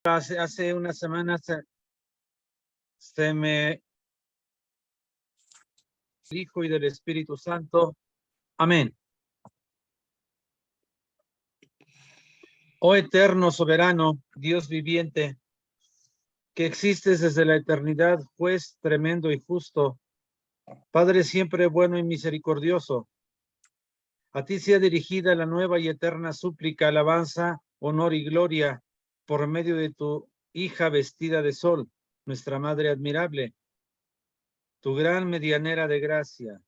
Hace unas semanas se me Hijo y del Espíritu Santo. Amén. Oh eterno, soberano, Dios viviente, que existes desde la eternidad, juez tremendo y justo, Padre siempre bueno y misericordioso. A ti sea dirigida la nueva y eterna súplica, alabanza, honor y gloria, por medio de tu hija vestida de sol, nuestra Madre admirable, tu gran medianera de gracia.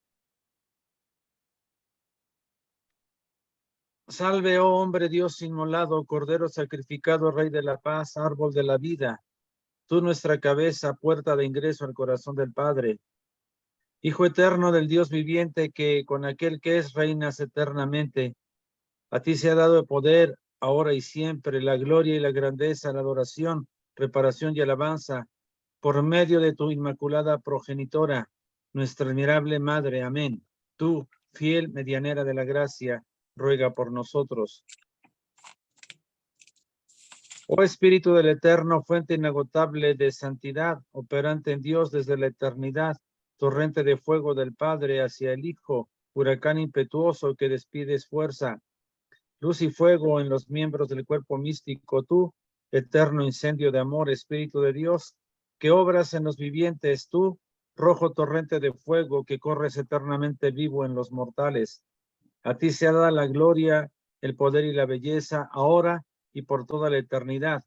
Salve, oh hombre Dios inmolado, Cordero sacrificado, Rey de la paz, árbol de la vida, tú nuestra cabeza, puerta de ingreso al corazón del Padre. Hijo eterno del Dios viviente, que con aquel que es reinas eternamente, a ti se ha dado el poder, ahora y siempre, la gloria y la grandeza, la adoración, reparación y alabanza, por medio de tu inmaculada progenitora, nuestra admirable Madre. Amén. Tú, fiel medianera de la gracia, ruega por nosotros. Oh Espíritu del Eterno, fuente inagotable de santidad, operante en Dios desde la eternidad, torrente de fuego del Padre hacia el Hijo, huracán impetuoso que despides fuerza, luz y fuego en los miembros del cuerpo místico, tú, eterno incendio de amor, Espíritu de Dios, que obras en los vivientes, tú, rojo torrente de fuego que corres eternamente vivo en los mortales. A ti se ha dado la gloria, el poder y la belleza, ahora y por toda la eternidad,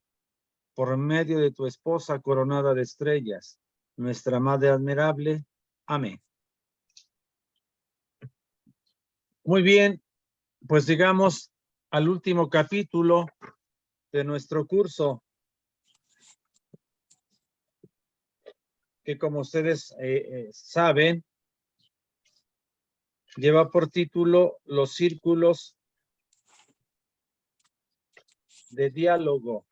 por medio de tu esposa coronada de estrellas, nuestra Madre admirable. Amén. Muy bien, pues llegamos al último capítulo de nuestro curso, que como ustedes saben, lleva por título Los círculos de diálogo.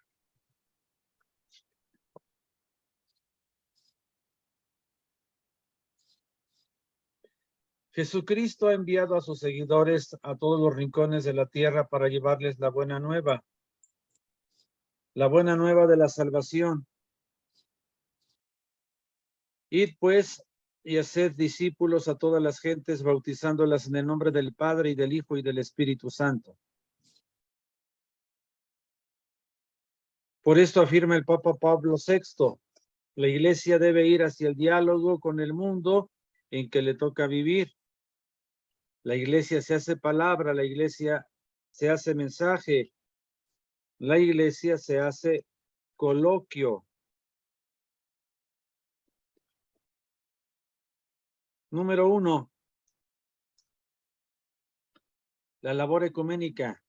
Jesucristo ha enviado a sus seguidores a todos los rincones de la tierra para llevarles la buena nueva de la salvación. Id pues y haced discípulos a todas las gentes, bautizándolas en el nombre del Padre y del Hijo y del Espíritu Santo. Por esto afirma el Papa Pablo VI, la Iglesia debe ir hacia el diálogo con el mundo en que le toca vivir. La Iglesia se hace palabra, la Iglesia se hace mensaje, la Iglesia se hace coloquio. Número 1. La labor ecuménica.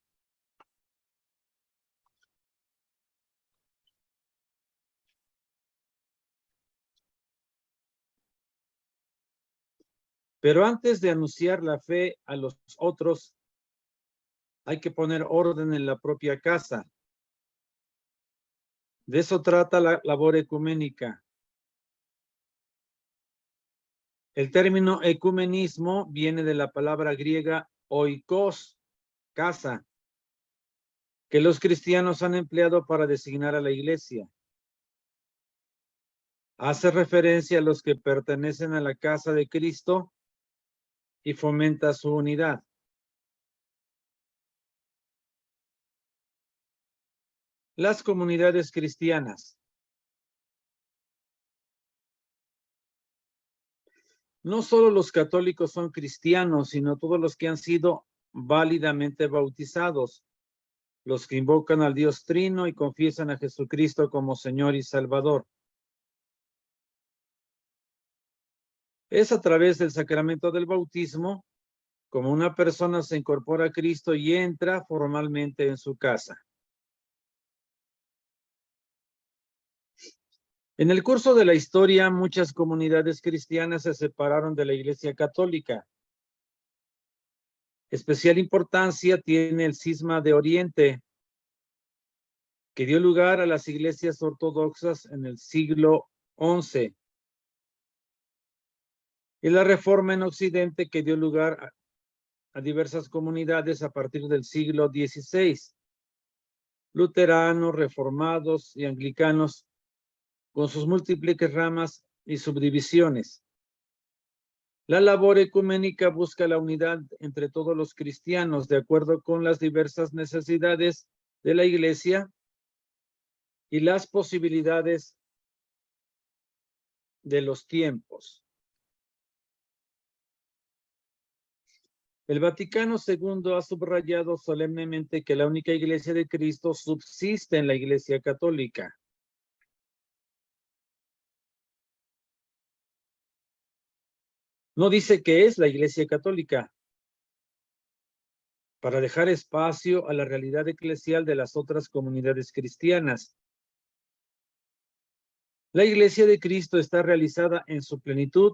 Pero antes de anunciar la fe a los otros, hay que poner orden en la propia casa. De eso trata la labor ecuménica. El término ecumenismo viene de la palabra griega oikos, casa, que los cristianos han empleado para designar a la iglesia. Hace referencia a los que pertenecen a la casa de Cristo y fomenta su unidad. Las comunidades cristianas. No solo los católicos son cristianos, sino todos los que han sido válidamente bautizados, los que invocan al Dios Trino y confiesan a Jesucristo como Señor y Salvador. Es a través del sacramento del bautismo como una persona se incorpora a Cristo y entra formalmente en su casa. En el curso de la historia, muchas comunidades cristianas se separaron de la Iglesia Católica. Especial importancia tiene el cisma de Oriente, que dio lugar a las iglesias ortodoxas en el siglo XI, y la Reforma en Occidente, que dio lugar a diversas comunidades a partir del siglo XVI. luteranos, reformados y anglicanos, con sus múltiples ramas y subdivisiones. La labor ecuménica busca la unidad entre todos los cristianos de acuerdo con las diversas necesidades de la Iglesia y las posibilidades de los tiempos. El Vaticano II ha subrayado solemnemente que la única Iglesia de Cristo subsiste en la Iglesia Católica. No dice que es la Iglesia Católica, para dejar espacio a la realidad eclesial de las otras comunidades cristianas. La Iglesia de Cristo está realizada en su plenitud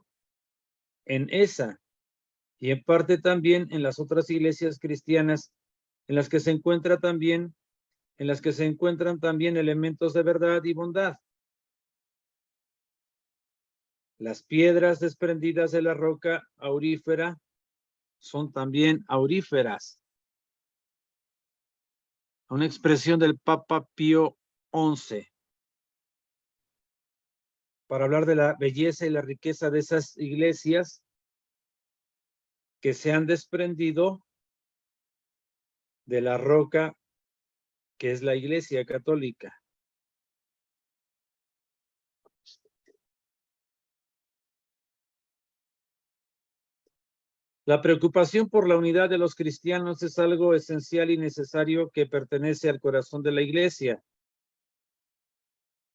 en esa y en parte también en las otras iglesias cristianas en las que se encuentran también elementos de verdad y bondad. Las piedras desprendidas de la roca aurífera son también auríferas. Una expresión del Papa Pío XI para hablar de la belleza y la riqueza de esas iglesias que se han desprendido de la roca que es la Iglesia Católica. La preocupación por la unidad de los cristianos es algo esencial y necesario que pertenece al corazón de la Iglesia.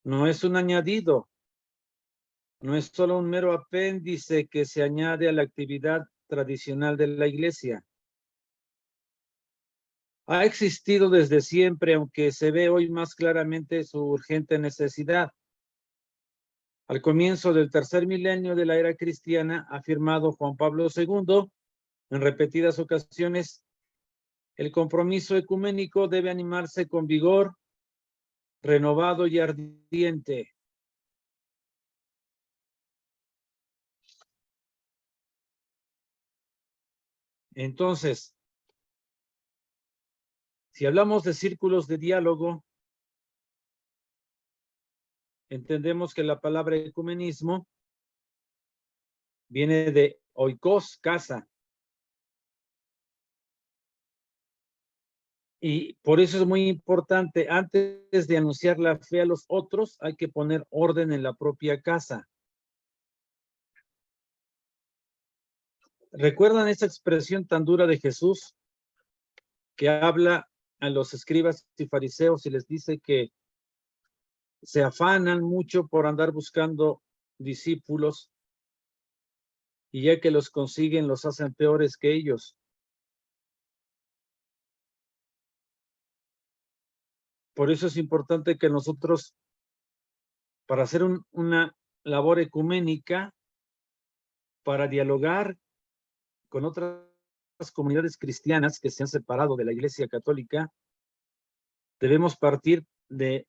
No es un añadido, no es solo un mero apéndice que se añade a la actividad tradicional de la Iglesia. Ha existido desde siempre, aunque se ve hoy más claramente su urgente necesidad. Al comienzo del tercer milenio de la era cristiana, ha afirmado Juan Pablo II en repetidas ocasiones, el compromiso ecuménico debe animarse con vigor, renovado y ardiente. Entonces, si hablamos de círculos de diálogo, entendemos que la palabra ecumenismo viene de oikos, casa. Y por eso es muy importante, antes de anunciar la fe a los otros, hay que poner orden en la propia casa. ¿Recuerdan esa expresión tan dura de Jesús que habla a los escribas y fariseos y les dice que se afanan mucho por andar buscando discípulos y ya que los consiguen los hacen peores que ellos? Por eso es importante que nosotros, para hacer una labor ecuménica, para dialogar con otras comunidades cristianas que se han separado de la Iglesia Católica, debemos partir de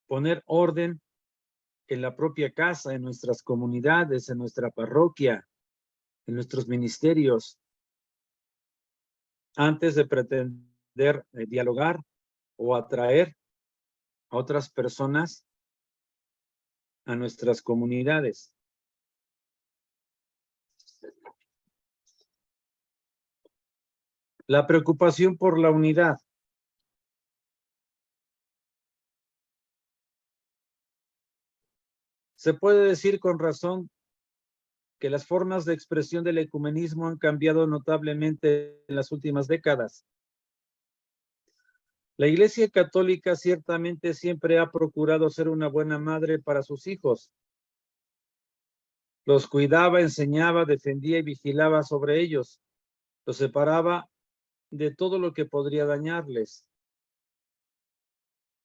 poner orden en la propia casa, en nuestras comunidades, en nuestra parroquia, en nuestros ministerios, antes de pretender dialogar o atraer a otras personas a nuestras comunidades. La preocupación por la unidad. Se puede decir con razón que las formas de expresión del ecumenismo han cambiado notablemente en las últimas décadas. La Iglesia Católica ciertamente siempre ha procurado ser una buena madre para sus hijos. Los cuidaba, enseñaba, defendía y vigilaba sobre ellos. Los separaba de todo lo que podría dañarles.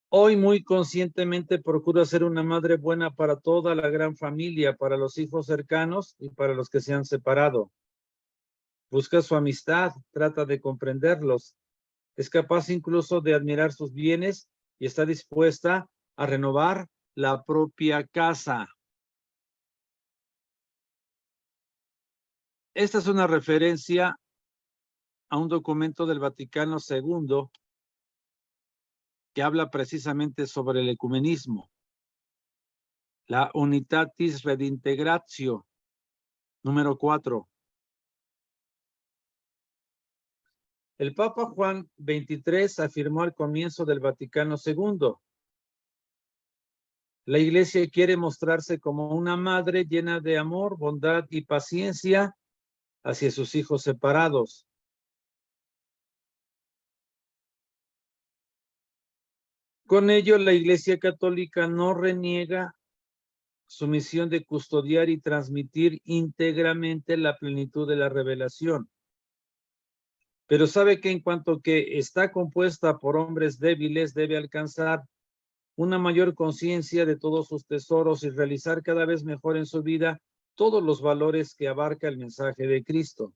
Hoy muy conscientemente procura ser una madre buena para toda la gran familia, para los hijos cercanos y para los que se han separado. Busca su amistad, trata de comprenderlos. Es capaz incluso de admirar sus bienes y está dispuesta a renovar la propia casa. Esta es una referencia a un documento del Vaticano II que habla precisamente sobre el ecumenismo. La Unitatis Redintegratio, número 4. El Papa Juan XXIII afirmó al comienzo del Vaticano II: la Iglesia quiere mostrarse como una madre llena de amor, bondad y paciencia hacia sus hijos separados. Con ello, la Iglesia Católica no reniega su misión de custodiar y transmitir íntegramente la plenitud de la revelación, pero sabe que en cuanto que está compuesta por hombres débiles, debe alcanzar una mayor conciencia de todos sus tesoros y realizar cada vez mejor en su vida todos los valores que abarca el mensaje de Cristo.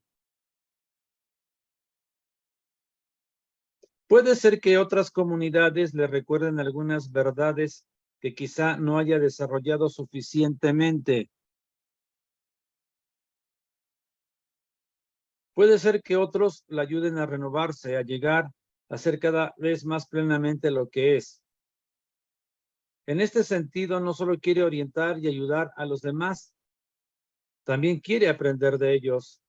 Puede ser que otras comunidades le recuerden algunas verdades que quizá no haya desarrollado suficientemente. Puede ser que otros la ayuden a renovarse, a llegar a ser cada vez más plenamente lo que es. En este sentido, no solo quiere orientar y ayudar a los demás, también quiere aprender de ellos.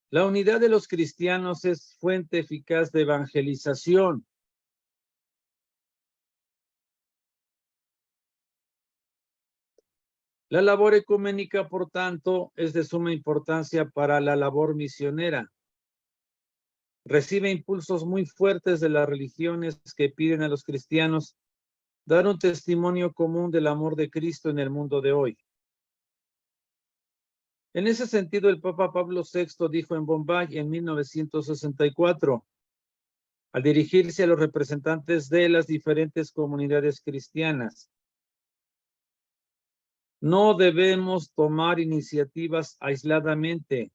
La unidad de los cristianos es fuente eficaz de evangelización. La labor ecuménica, por tanto, es de suma importancia para la labor misionera. Recibe impulsos muy fuertes de las religiones que piden a los cristianos dar un testimonio común del amor de Cristo en el mundo de hoy. En ese sentido, el Papa Pablo VI dijo en Bombay en 1964, al dirigirse a los representantes de las diferentes comunidades cristianas: no debemos tomar iniciativas aisladamente.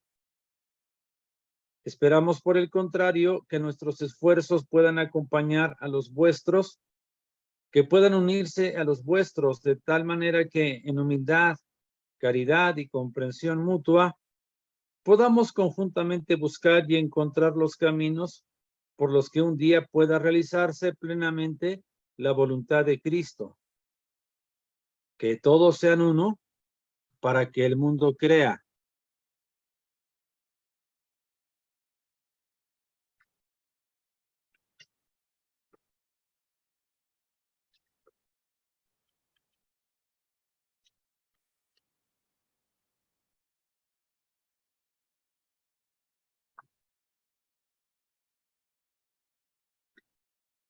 Esperamos, por el contrario, que nuestros esfuerzos puedan acompañar a los vuestros, que puedan unirse a los vuestros, de tal manera que en humildad, caridad y comprensión mutua podamos conjuntamente buscar y encontrar los caminos por los que un día pueda realizarse plenamente la voluntad de Cristo. Que todos sean uno para que el mundo crea.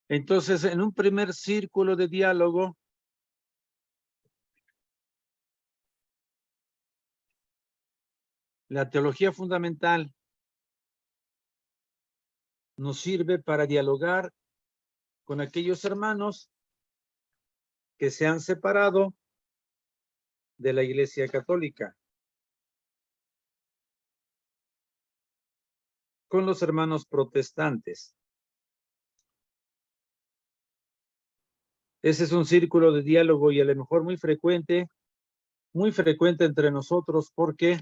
Entonces, en un primer círculo de diálogo, la teología fundamental nos sirve para dialogar con aquellos hermanos que se han separado de la Iglesia Católica, con los hermanos protestantes. Ese es un círculo de diálogo y a lo mejor muy frecuente entre nosotros, porque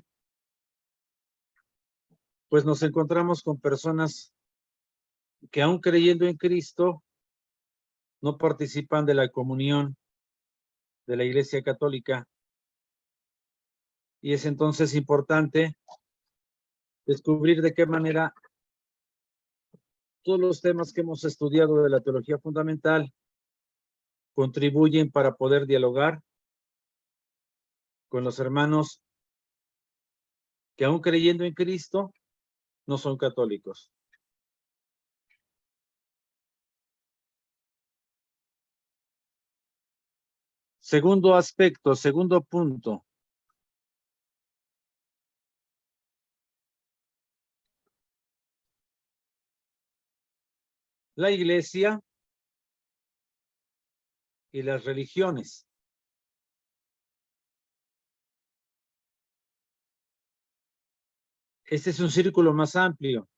pues nos encontramos con personas que, aún creyendo en Cristo, no participan de la comunión de la Iglesia Católica. Y es entonces importante descubrir de qué manera todos los temas que hemos estudiado de la teología fundamental contribuyen para poder dialogar con los hermanos que, aún creyendo en Cristo, no son católicos. Segundo aspecto, segundo punto. La Iglesia y las religiones. Este es un círculo más amplio.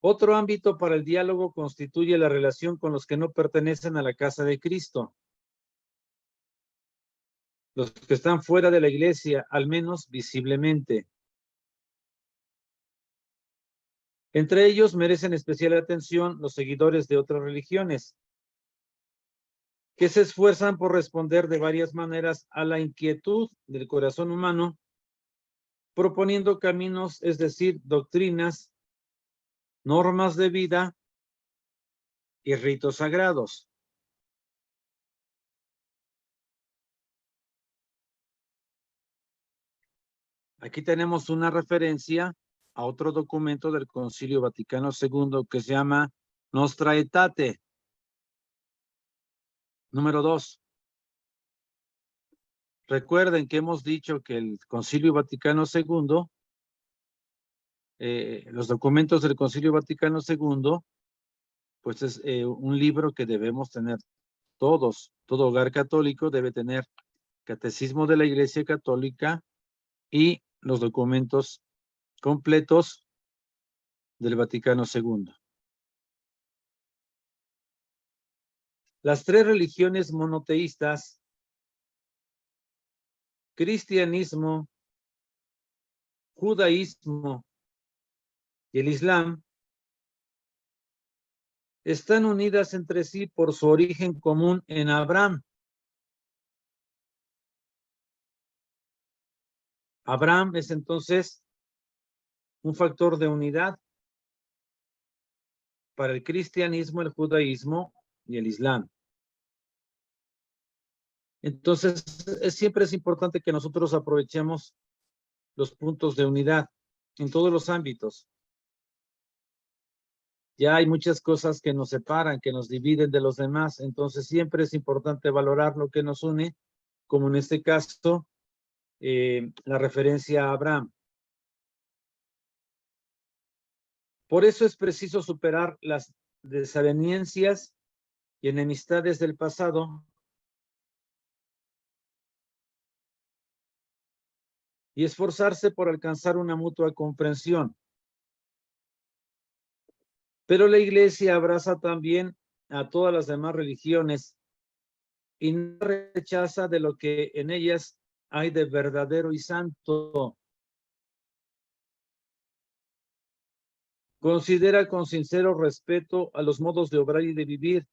Otro ámbito para el diálogo constituye la relación con los que no pertenecen a la casa de Cristo. Los que están fuera de la Iglesia, al menos visiblemente. Entre ellos merecen especial atención los seguidores de otras religiones, que se esfuerzan por responder de varias maneras a la inquietud del corazón humano, proponiendo caminos, es decir, doctrinas, normas de vida y ritos sagrados. Aquí tenemos una referencia a otro documento del Concilio Vaticano II que se llama Nostra Aetate, número 2. Recuerden que hemos dicho que el Concilio Vaticano II, los documentos del Concilio Vaticano II, pues es un libro que debemos tener todos. Todo hogar católico debe tener Catecismo de la Iglesia Católica y los documentos completos del Vaticano II. Las tres religiones monoteístas, cristianismo, judaísmo y el islam, están unidas entre sí por su origen común en Abraham. Abraham es entonces un factor de unidad para el cristianismo, el judaísmo y el islam. Entonces, siempre es importante que nosotros aprovechemos los puntos de unidad en todos los ámbitos. Ya hay muchas cosas que nos separan, que nos dividen de los demás, entonces siempre es importante valorar lo que nos une, como en este caso, la referencia a Abraham. Por eso es preciso superar las desavenencias y enemistades del pasado y esforzarse por alcanzar una mutua comprensión. Pero la Iglesia abraza también a todas las demás religiones y no rechaza de lo que en ellas hay de verdadero y santo. Considera con sincero respeto a los modos de obrar y de vivir,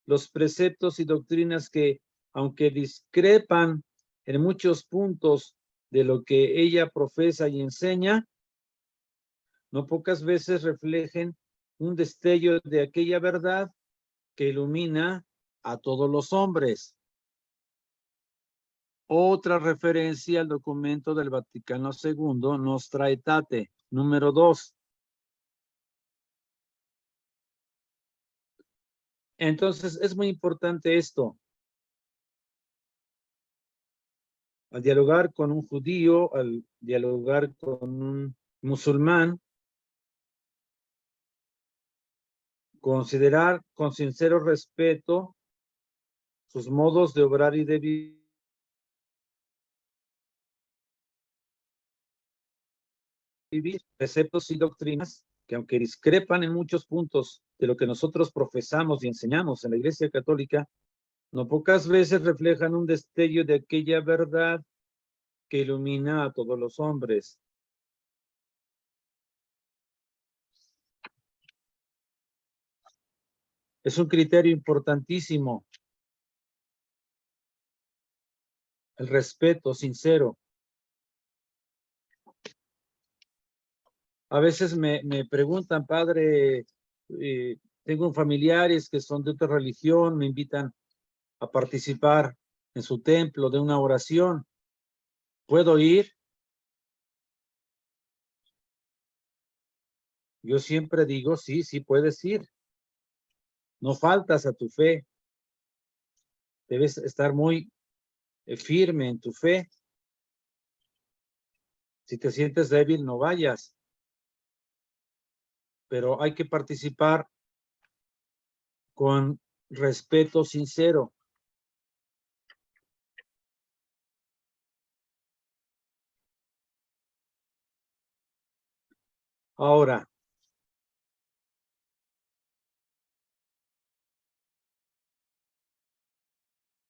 los preceptos y doctrinas que, aunque discrepan en muchos puntos de lo que ella profesa y enseña, no pocas veces reflejen un destello de aquella verdad que ilumina a todos los hombres. Otra referencia al documento del Vaticano II, Nostra Aetate, número 2. Entonces, es muy importante esto. Al dialogar con un judío, al dialogar con un musulmán, considerar con sincero respeto sus modos de obrar y de vivir, preceptos y doctrinas que, aunque discrepan en muchos puntos de lo que nosotros profesamos y enseñamos en la Iglesia Católica, no pocas veces reflejan un destello de aquella verdad que ilumina a todos los hombres. Es un criterio importantísimo, el respeto sincero. A veces me preguntan, padre, tengo familiares que son de otra religión, me invitan a participar en su templo de una oración. ¿Puedo ir? Yo siempre digo, sí, sí puedes ir. No faltas a tu fe. Debes estar muy firme en tu fe. Si te sientes débil, no vayas. Pero hay que participar con respeto sincero. Ahora,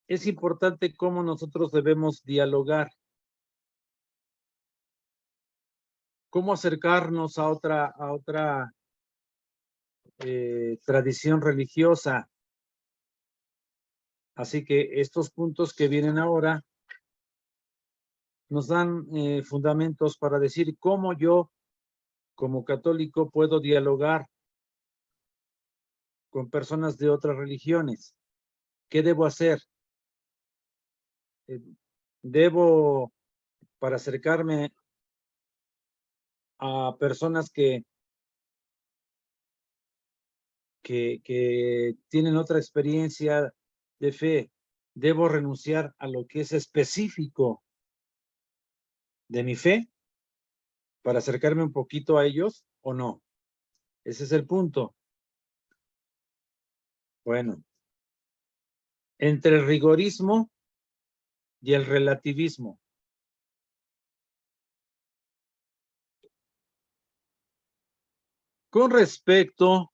es importante cómo nosotros debemos dialogar, cómo acercarnos a otra tradición religiosa. Así que estos puntos que vienen ahora nos dan fundamentos para decir cómo yo, como católico, puedo dialogar con personas de otras religiones. ¿Qué debo hacer? Debo, para acercarme a personas que tienen otra experiencia de fe, debo renunciar a lo que es específico de mi fe para acercarme un poquito a ellos o no. Ese es el punto. Bueno, entre el rigorismo y el relativismo. Con respecto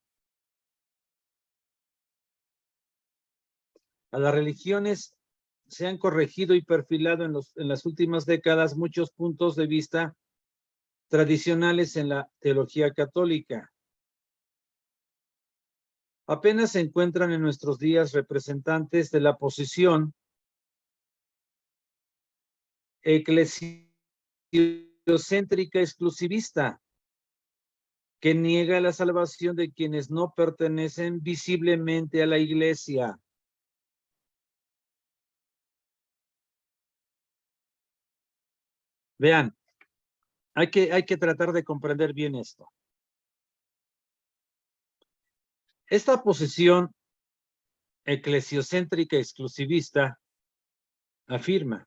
a las religiones, se han corregido y perfilado en las últimas décadas muchos puntos de vista tradicionales en la teología católica. Apenas se encuentran en nuestros días representantes de la posición eclesiocéntrica exclusivista, que niega la salvación de quienes no pertenecen visiblemente a la iglesia. Vean, hay que tratar de comprender bien esto. Esta posición eclesiocéntrica exclusivista afirma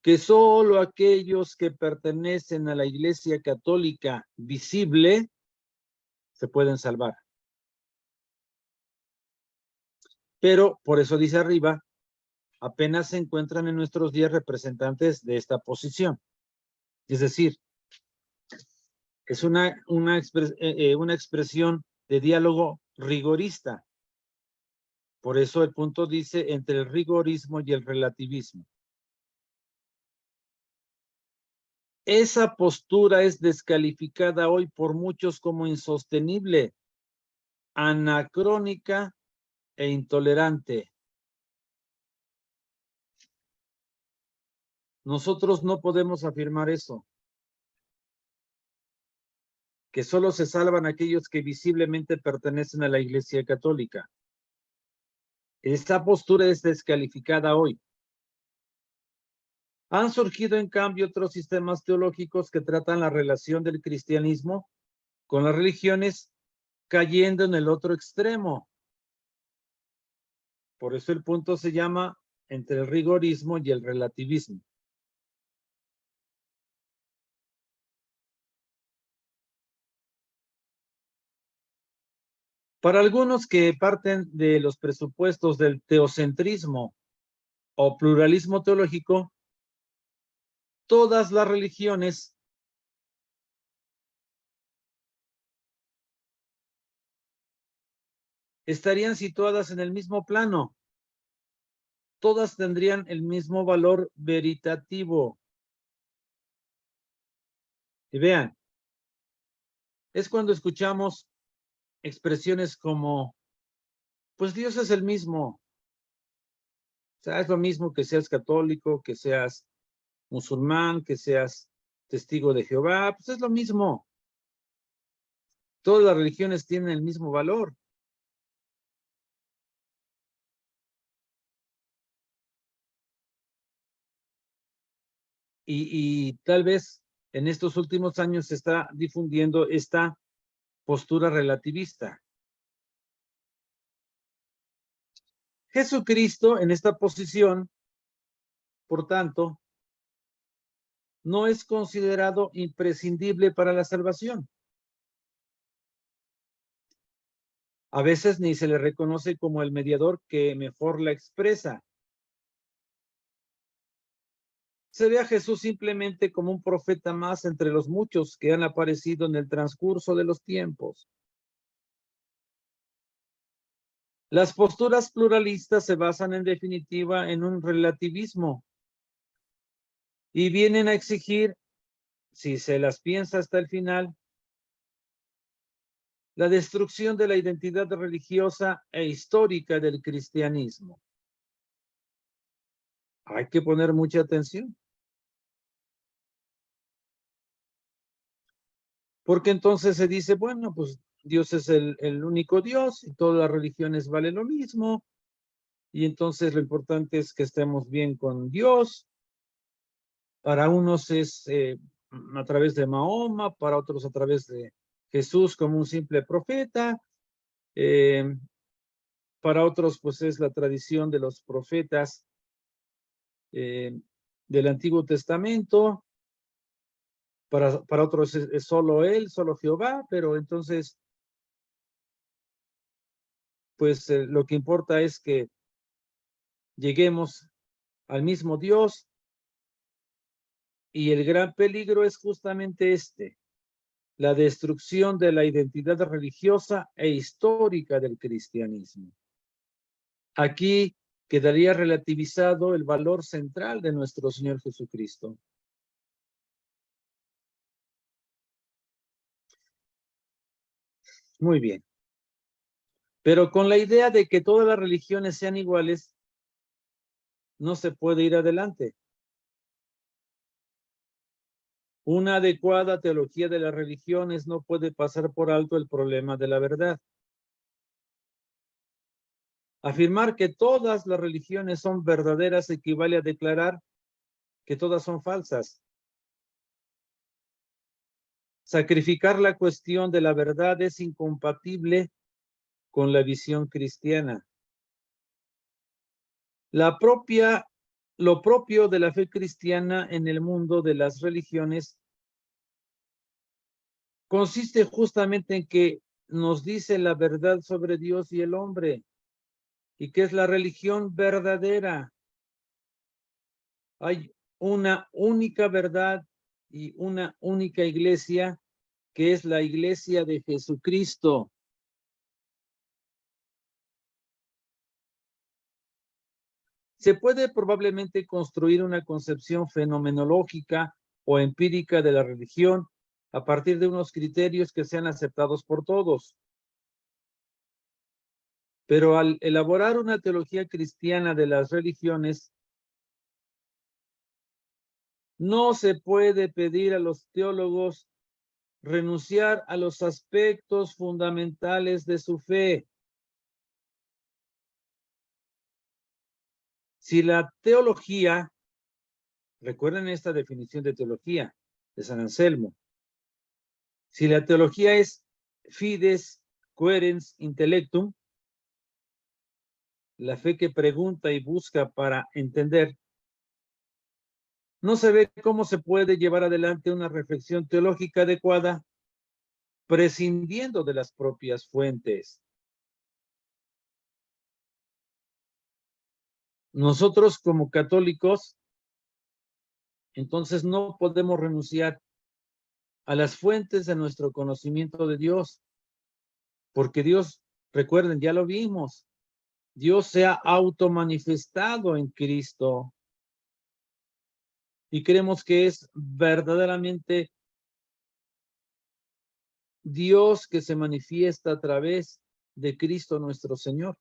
que solo aquellos que pertenecen a la Iglesia Católica visible se pueden salvar. Pero, por eso dice arriba, apenas se encuentran en nuestros días representantes de esta posición. Es decir, es una expresión de diálogo rigorista. Por eso el punto dice entre el rigorismo y el relativismo. Esa postura es descalificada hoy por muchos como insostenible, anacrónica e intolerante. Nosotros no podemos afirmar eso, que solo se salvan aquellos que visiblemente pertenecen a la Iglesia Católica. Esta postura es descalificada hoy. Han surgido, en cambio, otros sistemas teológicos que tratan la relación del cristianismo con las religiones, cayendo en el otro extremo. Por eso el punto se llama entre el rigorismo y el relativismo. Para algunos que parten de los presupuestos del teocentrismo o pluralismo teológico, todas las religiones estarían situadas en el mismo plano. Todas tendrían el mismo valor veritativo. Y vean, es cuando escuchamos expresiones como, pues Dios es el mismo. O sea, es lo mismo que seas católico, que seas musulmán, que seas testigo de Jehová, pues es lo mismo. Todas las religiones tienen el mismo valor. Y tal vez en estos últimos años se está difundiendo esta postura relativista. Jesucristo en esta posición, por tanto, no es considerado imprescindible para la salvación. A veces ni se le reconoce como el mediador que mejor la expresa. Se ve a Jesús simplemente como un profeta más entre los muchos que han aparecido en el transcurso de los tiempos. Las posturas pluralistas se basan en definitiva en un relativismo y vienen a exigir, si se las piensa hasta el final, la destrucción de la identidad religiosa e histórica del cristianismo. Hay que poner mucha atención. Porque entonces se dice, bueno, pues Dios es el único Dios y todas las religiones valen lo mismo. Y entonces lo importante es que estemos bien con Dios. Para unos es a través de Mahoma, para otros a través de Jesús como un simple profeta. Para otros pues es la tradición de los profetas del Antiguo Testamento. Para otros es solo él, solo Jehová, pero entonces pues lo que importa es que lleguemos al mismo Dios, y el gran peligro es justamente la destrucción de la identidad religiosa e histórica del cristianismo. Aquí quedaría relativizado el valor central de nuestro Señor Jesucristo. Muy bien. Pero con la idea de que todas las religiones sean iguales, no se puede ir adelante. Una adecuada teología de las religiones no puede pasar por alto el problema de la verdad. Afirmar que todas las religiones son verdaderas equivale a declarar que todas son falsas. Sacrificar la cuestión de la verdad es incompatible con la visión cristiana. Lo propio de la fe cristiana en el mundo de las religiones consiste justamente en que nos dice la verdad sobre Dios y el hombre, y que es la religión verdadera. Hay una única verdad y una única iglesia, que es la iglesia de Jesucristo. Se puede probablemente construir una concepción fenomenológica o empírica de la religión a partir de unos criterios que sean aceptados por todos. Pero al elaborar una teología cristiana de las religiones, no se puede pedir a los teólogos renunciar a los aspectos fundamentales de su fe. Si la teología, recuerden esta definición de teología de San Anselmo, si la teología es fides, coherens, intellectum, la fe que pregunta y busca para entender, no se ve cómo se puede llevar adelante una reflexión teológica adecuada prescindiendo de las propias fuentes. Nosotros como católicos, entonces no podemos renunciar a las fuentes de nuestro conocimiento de Dios, porque Dios, recuerden, ya lo vimos, Dios se ha automanifestado en Cristo y creemos que es verdaderamente Dios que se manifiesta a través de Cristo nuestro Señor.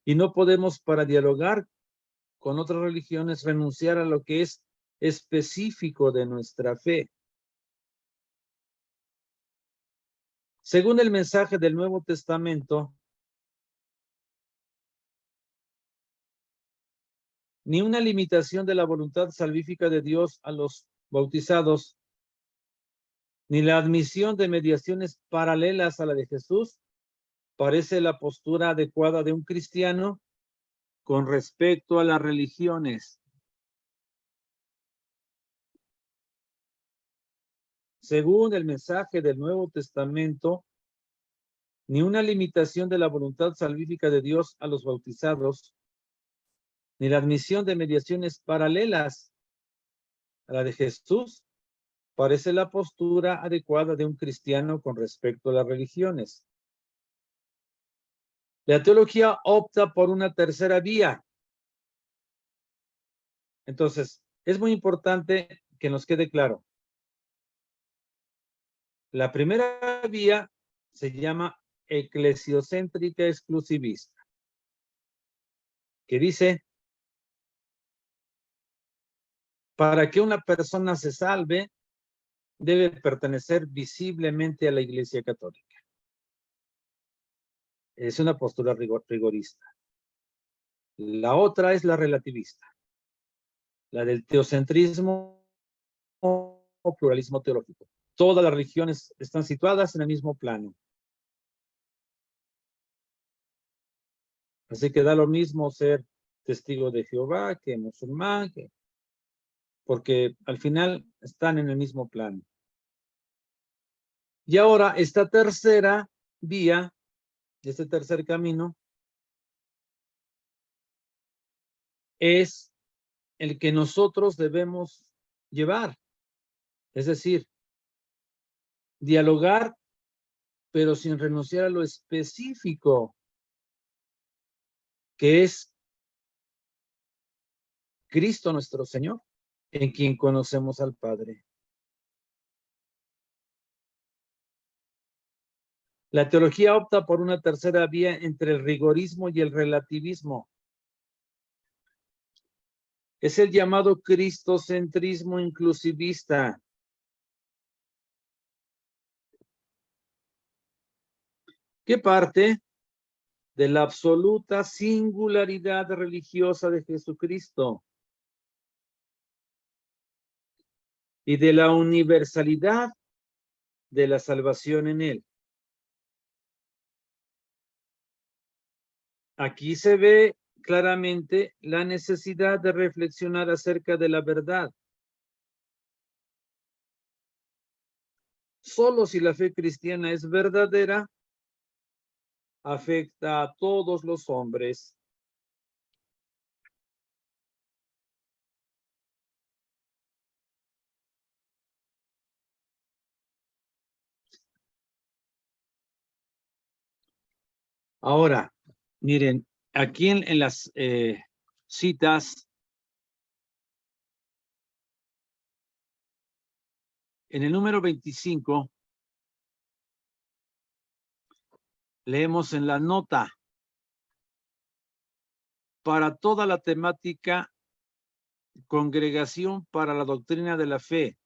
Y no podemos, para dialogar con otras religiones, renunciar a lo que es específico de nuestra fe. Según el mensaje del Nuevo Testamento, ni una limitación de la voluntad salvífica de Dios a los bautizados, ni la admisión de mediaciones paralelas a la de Jesús, parece la postura adecuada de un cristiano con respecto a las religiones. Según el mensaje del Nuevo Testamento, ni una limitación de la voluntad salvífica de Dios a los bautizados, ni la admisión de mediaciones paralelas a la de Jesús, parece la postura adecuada de un cristiano con respecto a las religiones. La teología opta por una tercera vía. Entonces, es muy importante que nos quede claro. La primera vía se llama eclesiocéntrica exclusivista, que dice, para que una persona se salve, debe pertenecer visiblemente a la Iglesia Católica. Es una postura rigorista. La otra es la relativista, la del teocentrismo o pluralismo teológico. Todas las religiones están situadas en el mismo plano. Así que da lo mismo ser testigo de Jehová que musulmán, porque al final están en el mismo plano. Y ahora esta tercera vía, este tercer camino, es el que nosotros debemos llevar. Es decir, dialogar, pero sin renunciar a lo específico, que es Cristo nuestro Señor, en quien conocemos al Padre. La teología opta por una tercera vía entre el rigorismo y el relativismo. Es el llamado cristocentrismo inclusivista. Que parte de la absoluta singularidad religiosa de Jesucristo y de la universalidad de la salvación en él. Aquí se ve claramente la necesidad de reflexionar acerca de la verdad. Solo si la fe cristiana es verdadera, afecta a todos los hombres. Ahora, miren, aquí en las citas, en el número 25, leemos en la nota, para toda la temática, Congregación para la Doctrina de la Fe,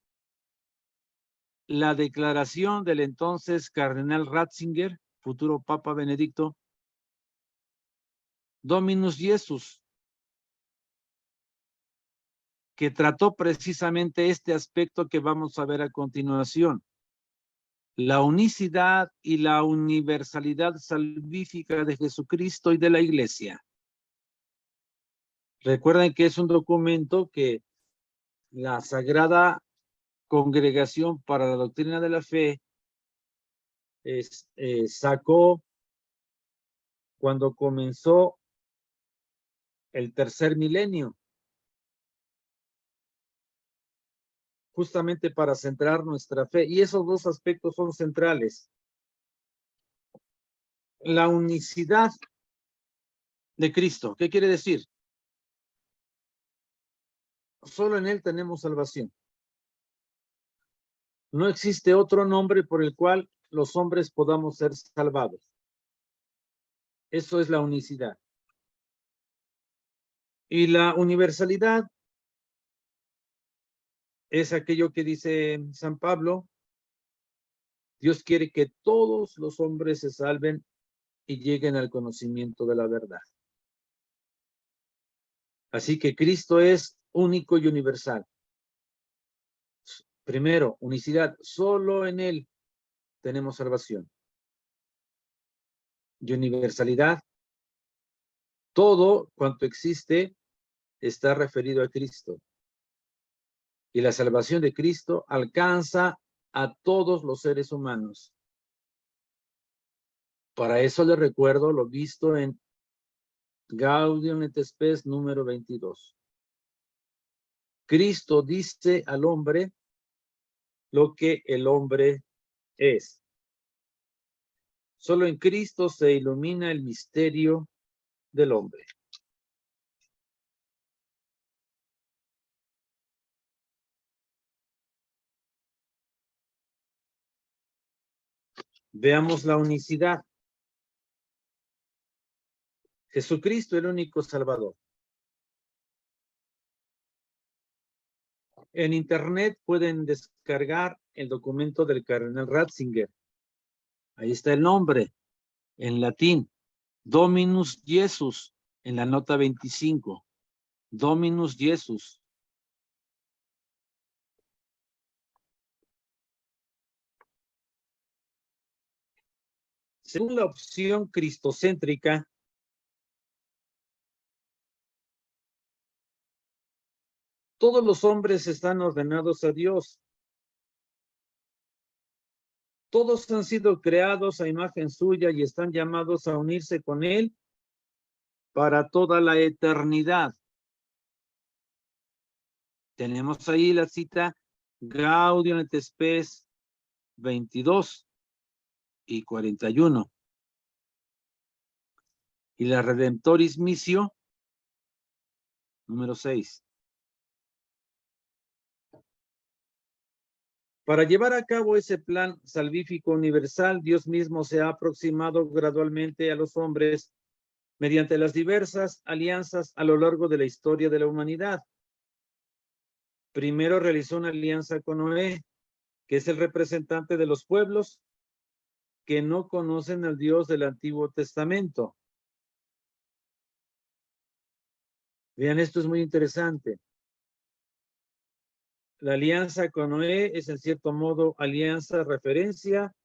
la declaración del entonces cardenal Ratzinger, futuro Papa Benedicto, Dominus Jesus, que trató precisamente este aspecto que vamos a ver a continuación, la unicidad y la universalidad salvífica de Jesucristo y de la Iglesia. Recuerden que es un documento que la Sagrada Congregación para la Doctrina de la Fe sacó cuando comenzó el tercer milenio, justamente para centrar nuestra fe. Y esos dos aspectos son centrales. La unicidad de Cristo. ¿Qué quiere decir? Solo en Él tenemos salvación. No existe otro nombre por el cual los hombres podamos ser salvados. Eso es la unicidad. Y la universalidad es aquello que dice San Pablo: Dios quiere que todos los hombres se salven y lleguen al conocimiento de la verdad. Así que Cristo es único y universal. Primero, unicidad. Solo en Él tenemos salvación. Y universalidad. Todo cuanto existe está referido a Cristo. Y la salvación de Cristo alcanza a todos los seres humanos. Para eso les recuerdo lo visto en Gaudium et Spes número 22. Cristo dice al hombre lo que el hombre es. Solo en Cristo se ilumina el misterio del hombre. Veamos la unicidad. Jesucristo, el único Salvador. En internet pueden descargar el documento del cardenal Ratzinger. Ahí está el nombre, en latín. Dominus Jesus, en la nota 25. Dominus Jesus. Según la opción cristocéntrica, todos los hombres están ordenados a Dios. Todos han sido creados a imagen suya y están llamados a unirse con Él para toda la eternidad. Tenemos ahí la cita Gaudium et Spes 22 y 41. Y la Redemptoris Missio, número 6. Para llevar a cabo ese plan salvífico universal, Dios mismo se ha aproximado gradualmente a los hombres mediante las diversas alianzas a lo largo de la historia de la humanidad. Primero realizó una alianza con Noé, que es el representante de los pueblos que no conocen al Dios del Antiguo Testamento. Vean, esto es muy interesante. La alianza con Noé es en cierto modo alianza referencia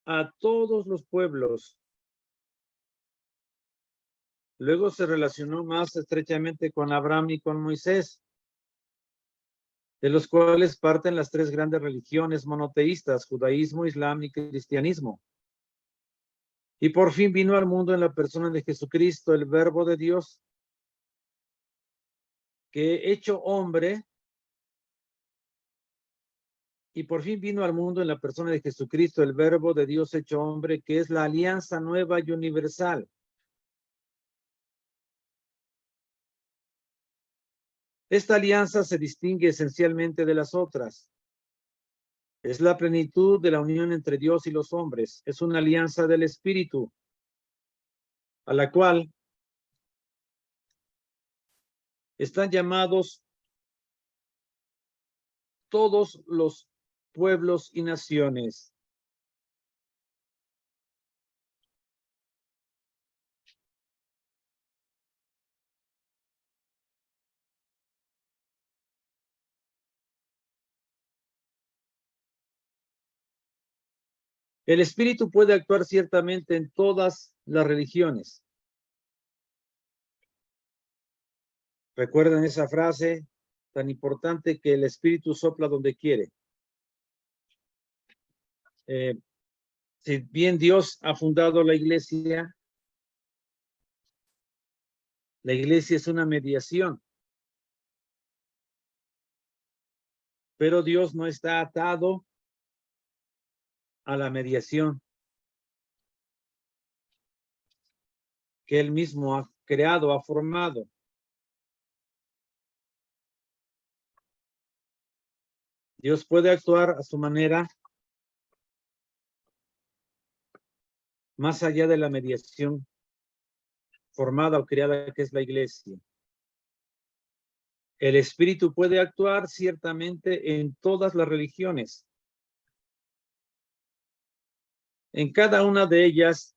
a todos los pueblos. Luego se relacionó más estrechamente con Abraham y con Moisés, de los cuales parten las tres grandes religiones monoteístas, judaísmo, islam y cristianismo. Y por fin vino al mundo en la persona de Jesucristo, el Verbo de Dios, que hecho hombre, y por fin vino al mundo en la persona de Jesucristo, el Verbo de Dios hecho hombre, que es la alianza nueva y universal. Esta alianza se distingue esencialmente de las otras. Es la plenitud de la unión entre Dios y los hombres. Es una alianza del Espíritu, a la cual están llamados todos los pueblos y naciones. El Espíritu puede actuar ciertamente en todas las religiones. ¿Recuerdan esa frase tan importante que el Espíritu sopla donde quiere? Si bien Dios ha fundado la iglesia es una mediación. Pero Dios no está atado a la mediación que Él mismo ha creado, ha formado. Dios puede actuar a su manera más allá de la mediación formada o creada que es la iglesia. El Espíritu puede actuar ciertamente en todas las religiones. En cada una de ellas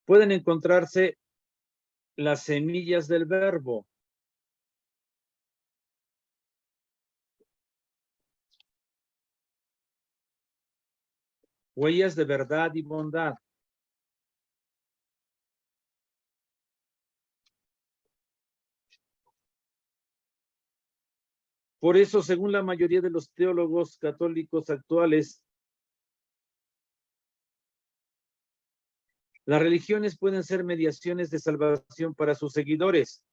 pueden encontrarse las semillas del verbo. Huellas de verdad y bondad. Por eso, según la mayoría de los teólogos católicos actuales, las religiones pueden ser mediaciones de salvación para sus seguidores.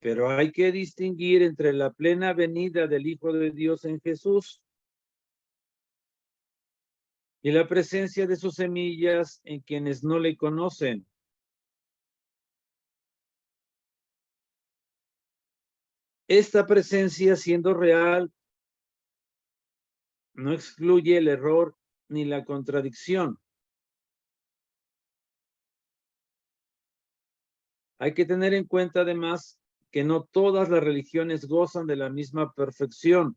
Pero hay que distinguir entre la plena venida del Hijo de Dios en Jesús y la presencia de sus semillas en quienes no le conocen. Esta presencia, siendo real, no excluye el error ni la contradicción. Hay que tener en cuenta además que no todas las religiones gozan de la misma perfección,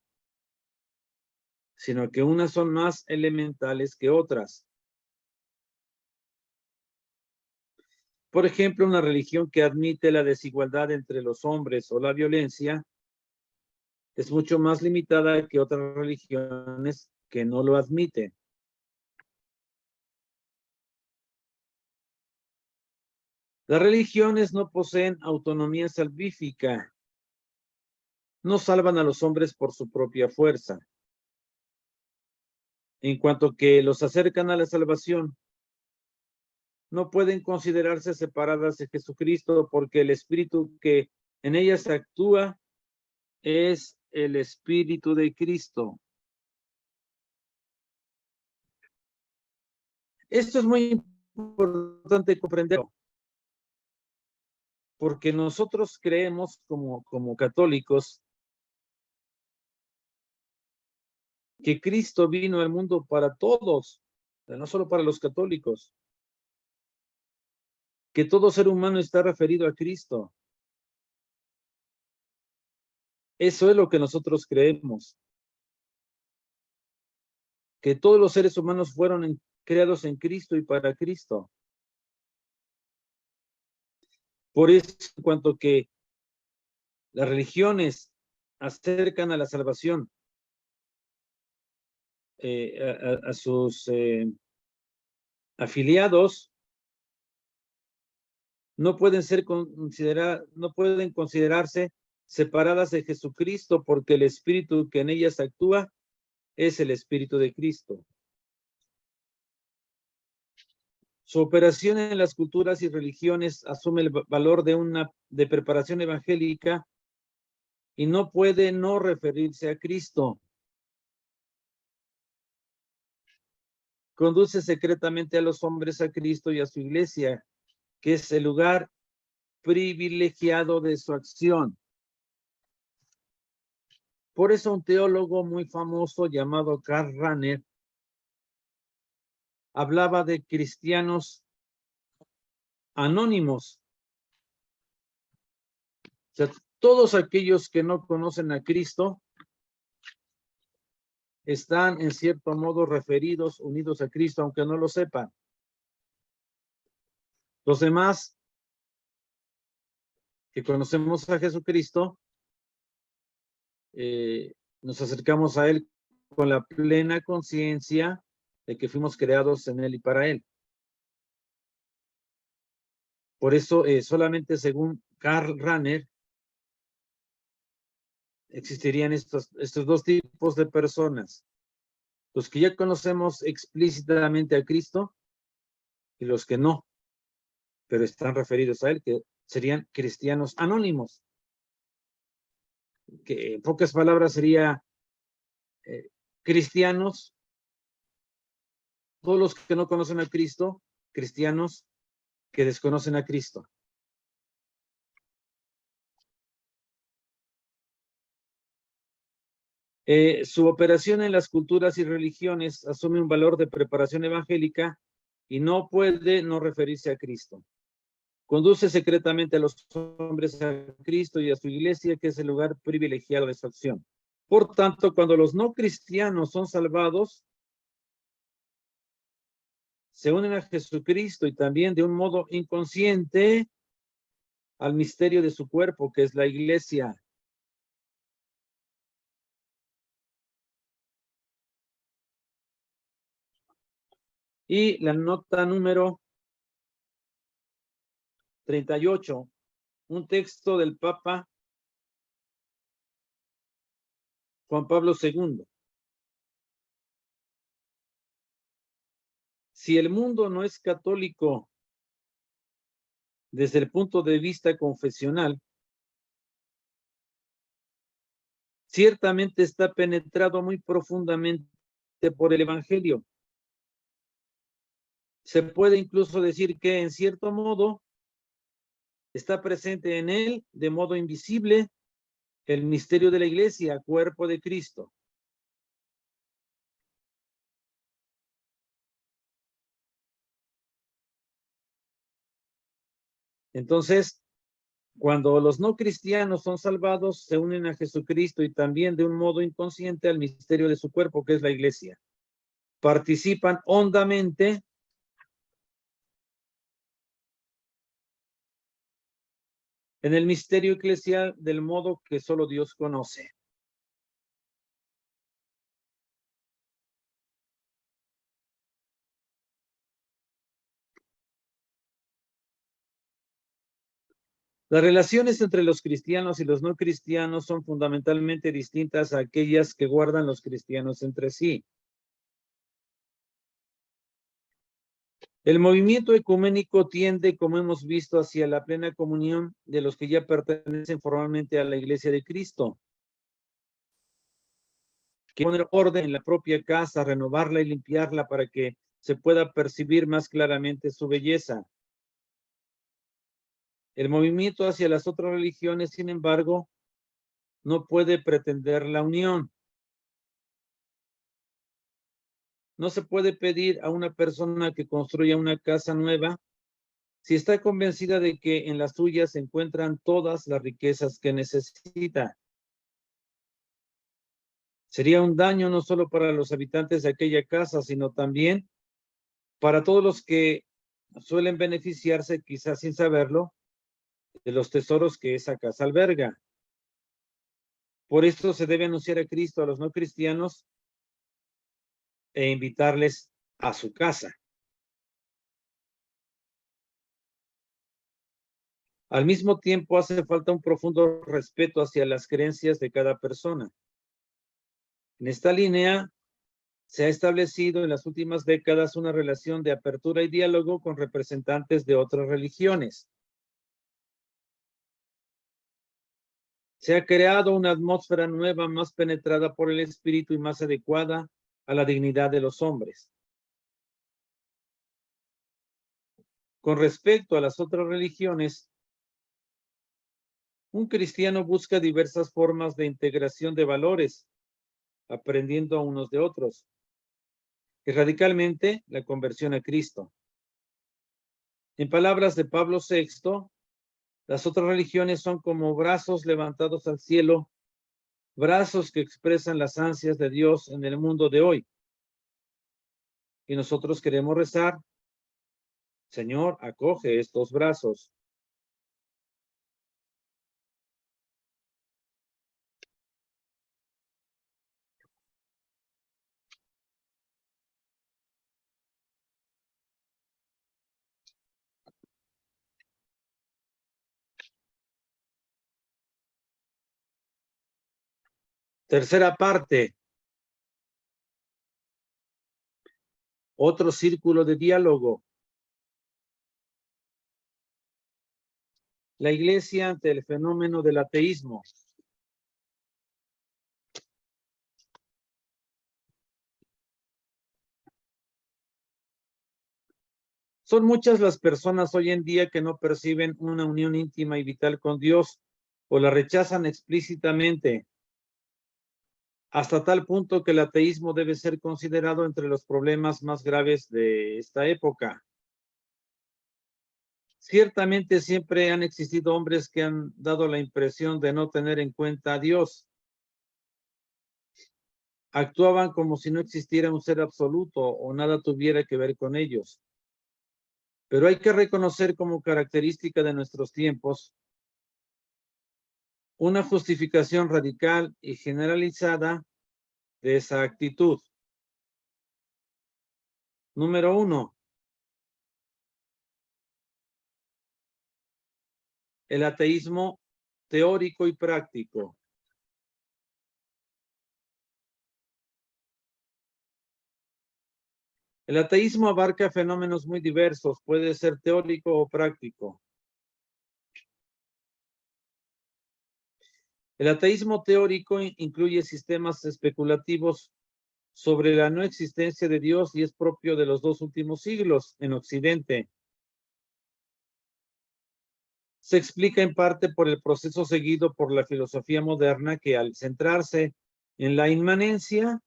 sino que unas son más elementales que otras. Por ejemplo, una religión que admite la desigualdad entre los hombres o la violencia es mucho más limitada que otras religiones que no lo admiten. Las religiones no poseen autonomía salvífica, no salvan a los hombres por su propia fuerza. En cuanto que los acercan a la salvación, no pueden considerarse separadas de Jesucristo porque el Espíritu que en ellas actúa es el Espíritu de Cristo. Esto es muy importante comprenderlo, porque nosotros creemos como católicos que Cristo vino al mundo para todos, no solo para los católicos, que todo ser humano está referido a Cristo. Eso es lo que nosotros creemos, que todos los seres humanos fueron creados en Cristo y para Cristo. Por eso, en cuanto que las religiones acercan a la salvación a sus afiliados, no pueden considerarse separadas de Jesucristo porque el Espíritu que en ellas actúa es el Espíritu de Cristo. Su operación en las culturas y religiones asume el valor de preparación evangélica y no puede no referirse a Cristo. Conduce secretamente a los hombres a Cristo y a su iglesia, que es el lugar privilegiado de su acción. Por eso un teólogo muy famoso llamado Karl Rahner hablaba de cristianos anónimos. O sea, todos aquellos que no conocen a Cristo están en cierto modo referidos, unidos a Cristo, aunque no lo sepan. Los demás que conocemos a Jesucristo, nos acercamos a Él con la plena conciencia de que fuimos creados en Él y para Él. Por eso, solamente según Karl Rahner, existirían estos dos tipos de personas. Los que ya conocemos explícitamente a Cristo y los que no, pero están referidos a Él, que serían cristianos anónimos. Que en pocas palabras sería cristianos, todos los que no conocen a Cristo, cristianos que desconocen a Cristo. Su operación en las culturas y religiones asume un valor de preparación evangélica y no puede no referirse a Cristo. Conduce secretamente a los hombres a Cristo y a su iglesia, que es el lugar privilegiado de su acción. Por tanto, cuando los no cristianos son salvados, se unen a Jesucristo y también de un modo inconsciente al misterio de su cuerpo, que es la iglesia. Y la nota número 38, un texto del Papa Juan Pablo II. Si el mundo no es católico desde el punto de vista confesional, ciertamente está penetrado muy profundamente por el Evangelio. Se puede incluso decir que, en cierto modo, está presente en él de modo invisible el misterio de la iglesia, cuerpo de Cristo. Entonces, cuando los no cristianos son salvados, se unen a Jesucristo y también de un modo inconsciente al misterio de su cuerpo, que es la iglesia. Participan hondamente en el misterio eclesial del modo que solo Dios conoce. Las relaciones entre los cristianos y los no cristianos son fundamentalmente distintas a aquellas que guardan los cristianos entre sí. El movimiento ecuménico tiende, como hemos visto, hacia la plena comunión de los que ya pertenecen formalmente a la Iglesia de Cristo. Que poner orden en la propia casa, renovarla y limpiarla para que se pueda percibir más claramente su belleza. El movimiento hacia las otras religiones, sin embargo, no puede pretender la unión. No se puede pedir a una persona que construya una casa nueva si está convencida de que en la suya se encuentran todas las riquezas que necesita. Sería un daño no solo para los habitantes de aquella casa, sino también para todos los que suelen beneficiarse, quizás sin saberlo, de los tesoros que esa casa alberga. Por esto se debe anunciar a Cristo a los no cristianos e invitarles a su casa. Al mismo tiempo, hace falta un profundo respeto hacia las creencias de cada persona. En esta línea, se ha establecido en las últimas décadas una relación de apertura y diálogo con representantes de otras religiones. Se ha creado una atmósfera nueva, más penetrada por el espíritu y más adecuada a la dignidad de los hombres. Con respecto a las otras religiones, un cristiano busca diversas formas de integración de valores, aprendiendo a unos de otros, y radicalmente la conversión a Cristo. En palabras de Pablo VI, las otras religiones son como brazos levantados al cielo, brazos que expresan las ansias de Dios en el mundo de hoy. Y nosotros queremos rezar: Señor, acoge estos brazos. Tercera parte. Otro círculo de diálogo. La Iglesia ante el fenómeno del ateísmo. Son muchas las personas hoy en día que no perciben una unión íntima y vital con Dios o la rechazan explícitamente, hasta tal punto que el ateísmo debe ser considerado entre los problemas más graves de esta época. Ciertamente siempre han existido hombres que han dado la impresión de no tener en cuenta a Dios. Actuaban como si no existiera un ser absoluto o nada tuviera que ver con ellos. Pero hay que reconocer como característica de nuestros tiempos una justificación radical y generalizada de esa actitud. Número 1. El ateísmo teórico y práctico. El ateísmo abarca fenómenos muy diversos, puede ser teórico o práctico. El ateísmo teórico incluye sistemas especulativos sobre la no existencia de Dios y es propio de los dos últimos siglos en Occidente. Se explica en parte por el proceso seguido por la filosofía moderna que al centrarse en la inmanencia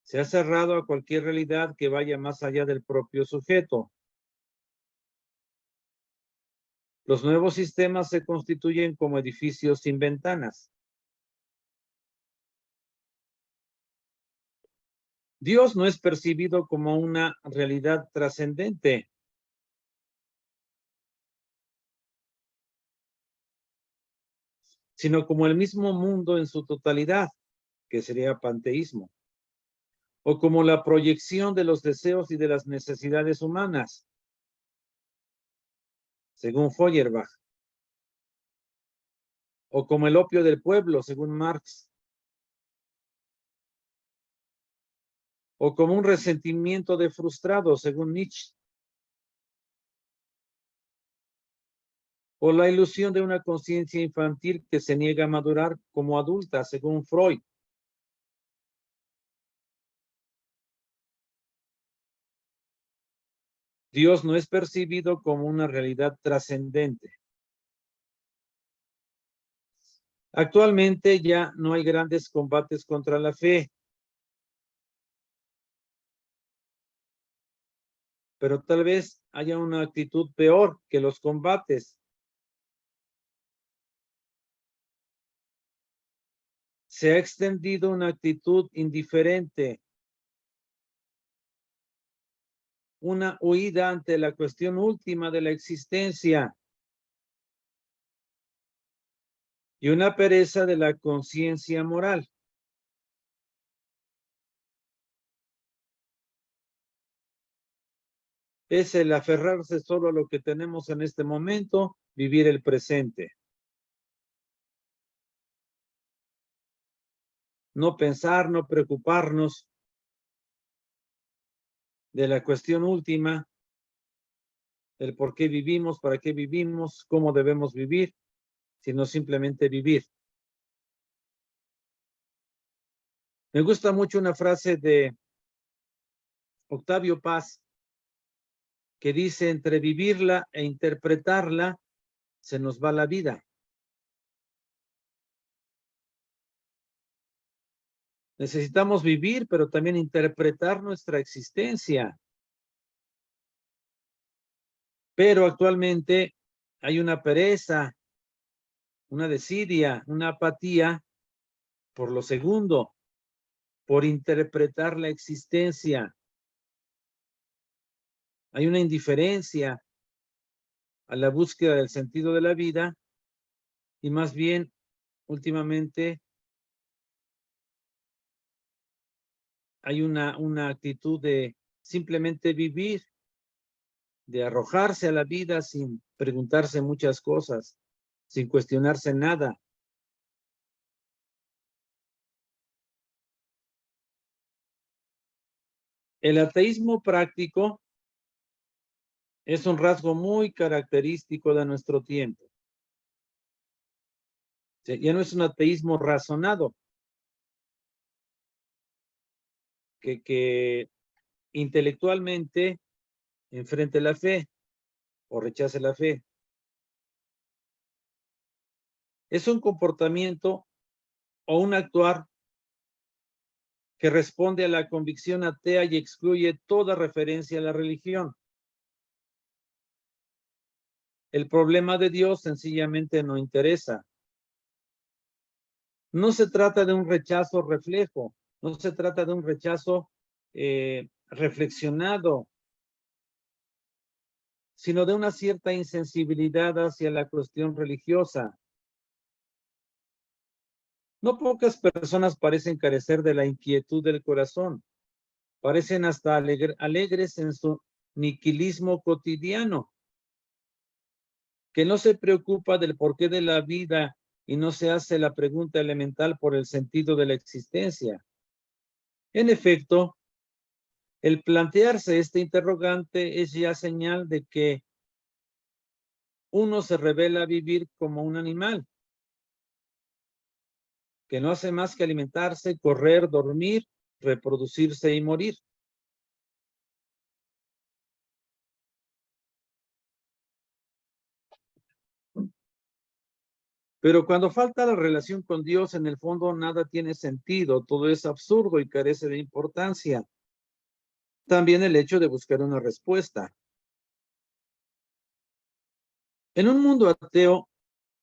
se ha cerrado a cualquier realidad que vaya más allá del propio sujeto. Los nuevos sistemas se constituyen como edificios sin ventanas. Dios no es percibido como una realidad trascendente, sino como el mismo mundo en su totalidad, que sería panteísmo, o como la proyección de los deseos y de las necesidades humanas, según Feuerbach, o como el opio del pueblo, según Marx, o como un resentimiento de frustrado, según Nietzsche, o la ilusión de una conciencia infantil que se niega a madurar como adulta, según Freud. Dios no es percibido como una realidad trascendente. Actualmente ya no hay grandes combates contra la fe, pero tal vez haya una actitud peor que los combates. Se ha extendido una actitud indiferente, una huida ante la cuestión última de la existencia y una pereza de la conciencia moral. Es el aferrarse solo a lo que tenemos en este momento, vivir el presente. No pensar, no preocuparnos de la cuestión última, el por qué vivimos, para qué vivimos, cómo debemos vivir, sino simplemente vivir. Me gusta mucho una frase de Octavio Paz que dice: entre vivirla e interpretarla se nos va la vida. Necesitamos vivir, pero también interpretar nuestra existencia. Pero actualmente hay una pereza, una desidia, una apatía por lo segundo, por interpretar la existencia. Hay una indiferencia a la búsqueda del sentido de la vida y más bien últimamente hay una actitud de simplemente vivir, de arrojarse a la vida sin preguntarse muchas cosas, sin cuestionarse nada. El ateísmo práctico es un rasgo muy característico de nuestro tiempo. Ya no es un ateísmo razonado, que intelectualmente enfrente la fe o rechace la fe. Es un comportamiento o un actuar que responde a la convicción atea y excluye toda referencia a la religión. El problema de Dios sencillamente no interesa. No se trata de un rechazo reflejo, no se trata de un rechazo reflexionado, sino de una cierta insensibilidad hacia la cuestión religiosa. No pocas personas parecen carecer de la inquietud del corazón, parecen hasta alegres en su niquilismo cotidiano, que no se preocupa del porqué de la vida y no se hace la pregunta elemental por el sentido de la existencia. En efecto, el plantearse este interrogante es ya señal de que uno se revela a vivir como un animal, que no hace más que alimentarse, correr, dormir, reproducirse y morir. Pero cuando falta la relación con Dios, en el fondo nada tiene sentido, todo es absurdo y carece de importancia. También el hecho de buscar una respuesta. En un mundo ateo,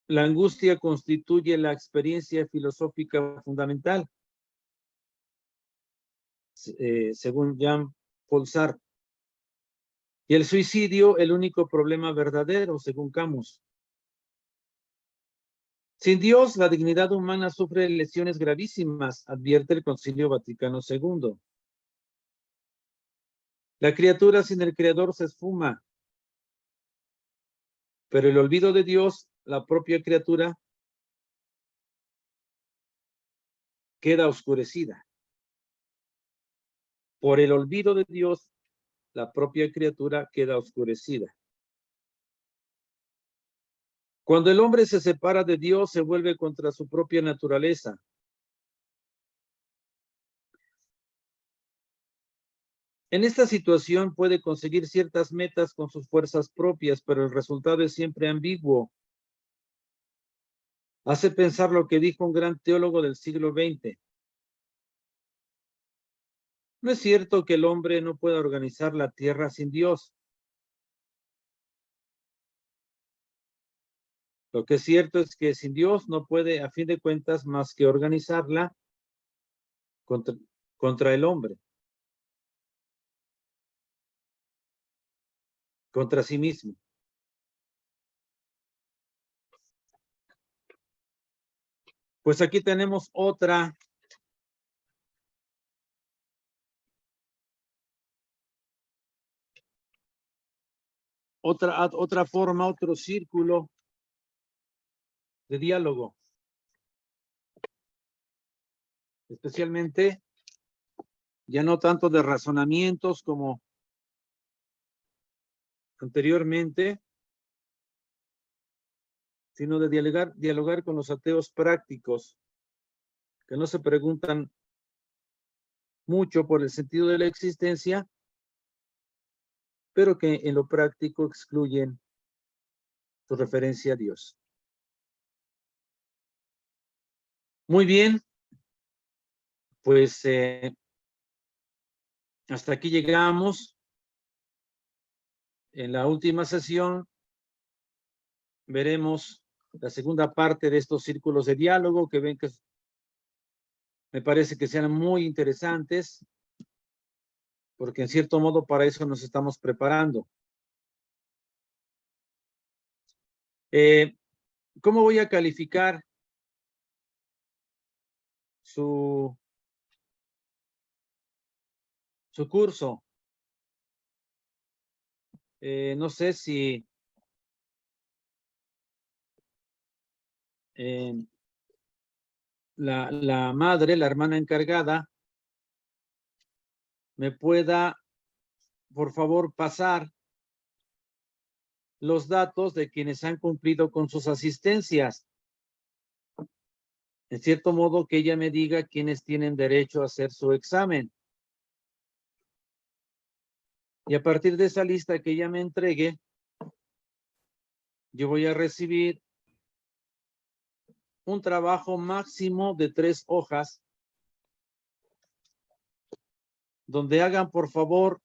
la angustia constituye la experiencia filosófica fundamental, según Jean-Paul Sartre. Y el suicidio, el único problema verdadero, según Camus. Sin Dios, la dignidad humana sufre lesiones gravísimas, advierte el Concilio Vaticano II. La criatura sin el Creador se esfuma, pero el olvido de Dios, la propia criatura, queda oscurecida. Por el olvido de Dios, la propia criatura queda oscurecida. Cuando el hombre se separa de Dios, se vuelve contra su propia naturaleza. En esta situación puede conseguir ciertas metas con sus fuerzas propias, pero el resultado es siempre ambiguo. Hace pensar lo que dijo un gran teólogo del siglo XX. No es cierto que el hombre no pueda organizar la tierra sin Dios. Lo que es cierto es que sin Dios no puede, a fin de cuentas, más que organizarla contra el hombre, contra sí mismo. Pues aquí tenemos otra forma, otro círculo de diálogo. Especialmente, ya no tanto de razonamientos como anteriormente, sino de dialogar con los ateos prácticos, que no se preguntan mucho por el sentido de la existencia, pero que en lo práctico excluyen su referencia a Dios. Muy bien, pues hasta aquí llegamos. En la última sesión veremos la segunda parte de estos círculos de diálogo, que ven que me parece que sean muy interesantes, porque en cierto modo para eso nos estamos preparando. ¿Cómo voy a calificar su curso? No sé si la madre, la hermana encargada, me pueda, por favor, pasar los datos de quienes han cumplido con sus asistencias. En cierto modo, que ella me diga quiénes tienen derecho a hacer su examen. Y a partir de esa lista que ella me entregue, yo voy a recibir un trabajo máximo de 3 hojas, donde hagan, por favor,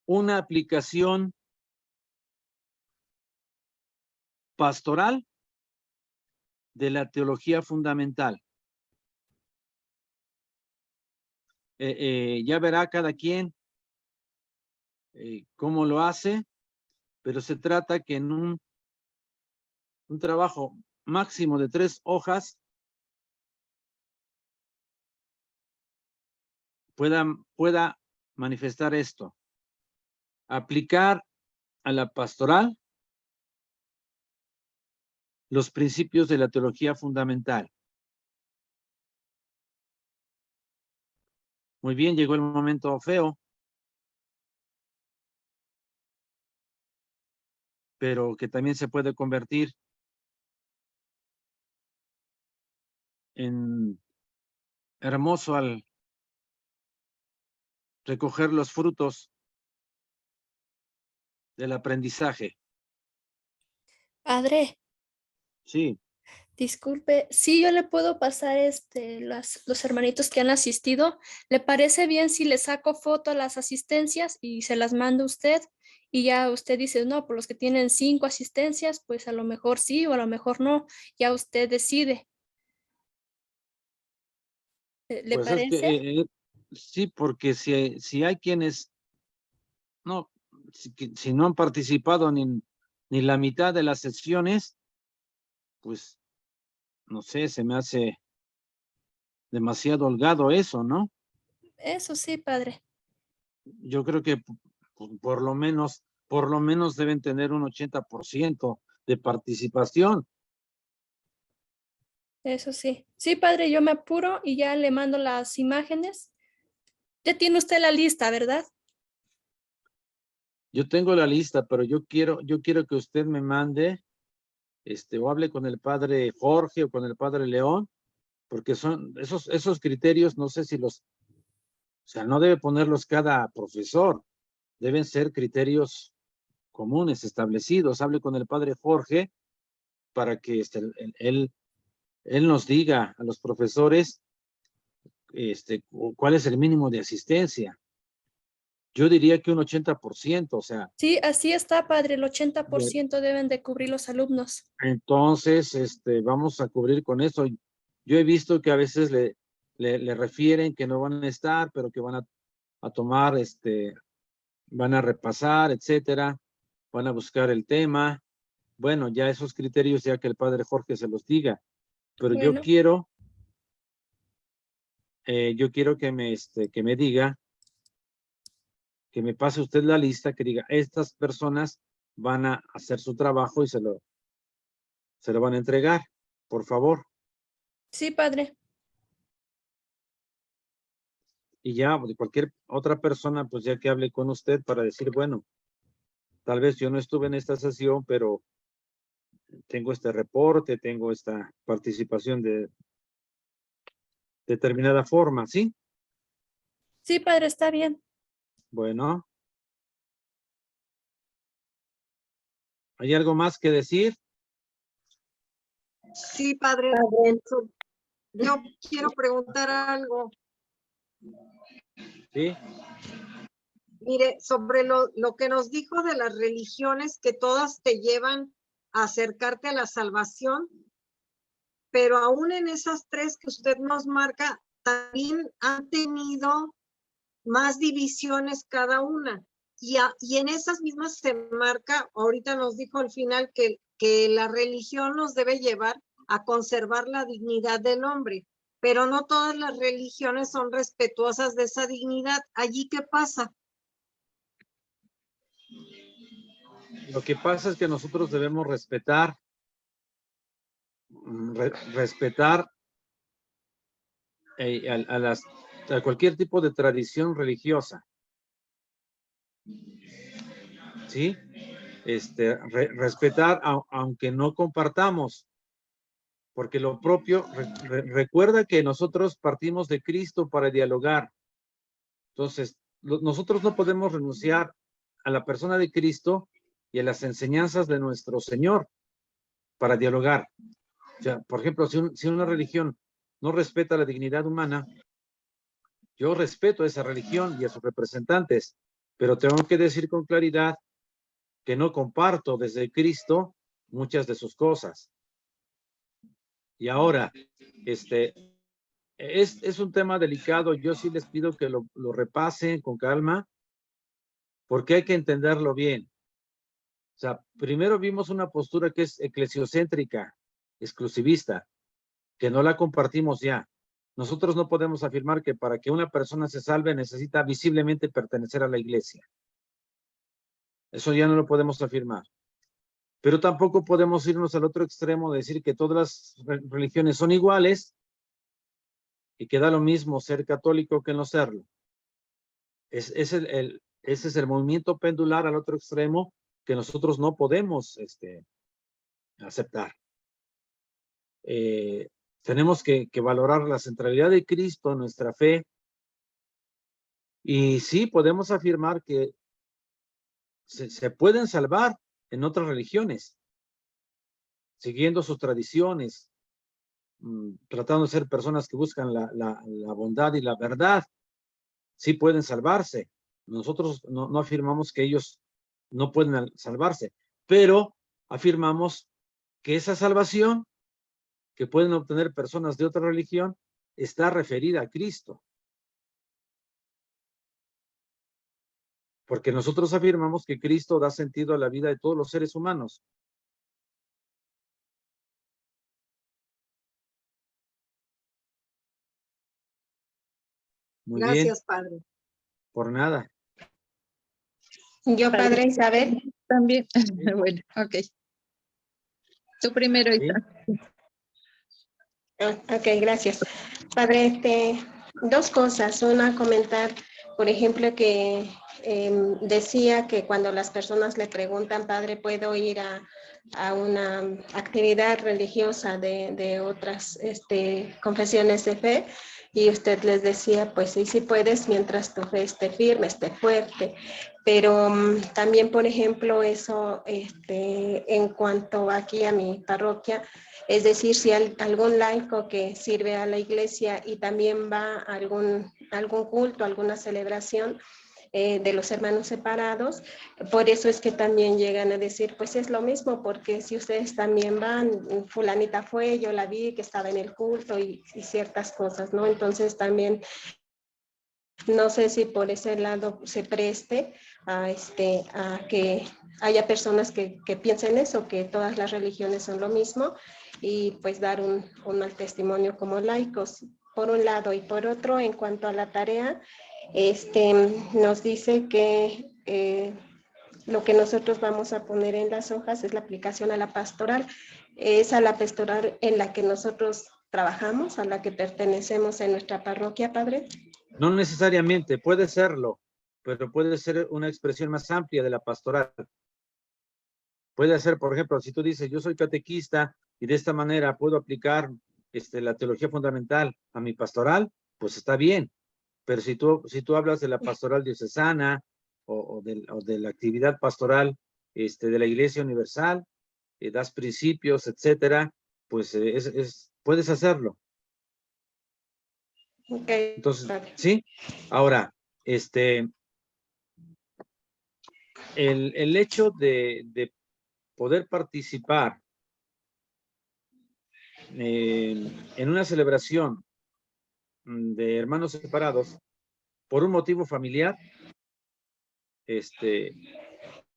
una aplicación pastoral de la teología fundamental. Ya verá cada quien cómo lo hace, pero se trata que en un trabajo máximo de 3 hojas pueda manifestar esto. Aplicar a la pastoral los principios de la teología fundamental. Muy bien, llegó el momento feo, pero que también se puede convertir en hermoso al recoger los frutos del aprendizaje. Padre, Sí. Disculpe, sí, yo le puedo pasar los hermanitos que han asistido. ¿Le parece bien si le saco foto a las asistencias y se las manda usted? Y ya usted dice, no, por los que tienen 5 asistencias, pues a lo mejor sí o a lo mejor no. Ya usted decide. ¿Le Pues es que parece? sí, porque si hay quienes no, si no han participado ni la mitad de las sesiones, pues no sé, se me hace demasiado holgado eso, ¿no? Eso sí, padre. Yo creo que por lo menos deben tener un 80% de participación. Eso sí. Sí, padre, yo me apuro y ya le mando las imágenes. Ya tiene usted la lista, ¿verdad? Yo tengo la lista, pero yo quiero que usted me mande, o hable con el padre Jorge o con el padre León, porque son esos criterios, no sé si o sea, no debe ponerlos cada profesor, deben ser criterios comunes, establecidos. Hable con el padre Jorge para que él nos diga a los profesores cuál es el mínimo de asistencia. Yo diría que un 80%, o sea, Sí, así está, padre. El 80% deben de cubrir los alumnos. entonces vamos a cubrir con eso. Yo he visto que a veces le refieren que no van a estar, pero que van a tomar, van a repasar, etcétera, van a buscar el tema. Bueno, ya esos criterios, ya que el padre Jorge se los diga, pero Bueno, yo quiero que me diga, que me pase usted la lista, que diga, estas personas van a hacer su trabajo y se lo van a entregar, por favor. sí, padre. Y ya, de cualquier otra persona, pues ya que hable con usted para decir, bueno, tal vez yo no estuve en esta sesión, pero tengo este reporte, tengo esta participación de determinada forma, ¿sí? Sí, padre, está bien. Bueno, ¿hay algo más que decir? Sí, padre. Yo quiero preguntar algo. Sí. Mire, sobre lo que nos dijo de las religiones, que todas te llevan a acercarte a la salvación, pero aún en esas 3 que usted nos marca, también han tenido más divisiones cada una. Y en esas mismas se marca, ahorita nos dijo al final que la religión nos debe llevar a conservar la dignidad del hombre, pero no todas las religiones son respetuosas de esa dignidad. ¿Allí qué pasa? Lo que pasa es que nosotros debemos respetar, respetar a cualquier tipo de tradición religiosa, ¿sí? Respetar aunque no compartamos, porque lo propio, recuerda que nosotros partimos de Cristo para dialogar. Entonces, nosotros no podemos renunciar a la persona de Cristo y a las enseñanzas de nuestro Señor para dialogar. O sea, por ejemplo, si una religión no respeta la dignidad humana, yo respeto a esa religión y a sus representantes, pero tengo que decir con claridad que no comparto desde Cristo muchas de sus cosas. Y ahora, es un tema delicado. Yo sí les pido que lo repasen con calma, porque hay que entenderlo bien. O sea, primero vimos una postura que es eclesiocéntrica, exclusivista, que no la compartimos ya. Nosotros no podemos afirmar que para que una persona se salve necesita visiblemente pertenecer a la iglesia. Eso ya no lo podemos afirmar. Pero tampoco podemos irnos al otro extremo de decir que todas las religiones son iguales y que da lo mismo ser católico que no serlo. Ese es el movimiento pendular al otro extremo que nosotros no podemos aceptar. Tenemos que valorar la centralidad de Cristo en nuestra fe, y sí podemos afirmar que se pueden salvar en otras religiones, siguiendo sus tradiciones, tratando de ser personas que buscan la bondad y la verdad, sí pueden salvarse. Nosotros no afirmamos que ellos no pueden salvarse, pero afirmamos que esa salvación que pueden obtener personas de otra religión está referida a Cristo. Porque nosotros afirmamos que Cristo da sentido a la vida de todos los seres humanos. Muy bien, Gracias, padre. por nada. Yo, Padre, padre Isabel. también. Bueno, ok. Tú primero, ¿Sí? Isa. Ok, gracias. Padre, dos cosas. Una, comentar, por ejemplo, que decía que cuando las personas le preguntan, padre, ¿puedo ir a una actividad religiosa de otras confesiones de fe? Y usted les decía, pues sí, sí puedes mientras tu fe esté firme, esté fuerte. Pero también, por ejemplo, eso en cuanto aquí a mi parroquia, es decir, si algún laico que sirve a la iglesia y también va a algún culto, alguna celebración de los hermanos separados, por eso es que también llegan a decir, pues es lo mismo, porque si ustedes también van, fulanita fue, yo la vi que estaba en el culto y ciertas cosas, ¿no? Entonces también no sé si por ese lado se preste a que haya personas que piensen eso, que todas las religiones son lo mismo, y pues dar un mal testimonio como laicos, por un lado. Y por otro, en cuanto a la tarea, nos dice que lo que nosotros vamos a poner en las hojas es la aplicación a la pastoral. Es a la pastoral en la que nosotros trabajamos, a la que pertenecemos en nuestra parroquia, padre. No necesariamente, puede serlo, pero puede ser una expresión más amplia de la pastoral. Puede ser, por ejemplo, si tú dices, yo soy catequista y de esta manera puedo aplicar la teología fundamental a mi pastoral, pues está bien. Pero si tú hablas de la pastoral diocesana o de la actividad pastoral de la Iglesia Universal, das principios, etcétera, pues puedes hacerlo. Okay. Entonces, sí. Ahora, el hecho de poder participar en una celebración de hermanos separados por un motivo familiar,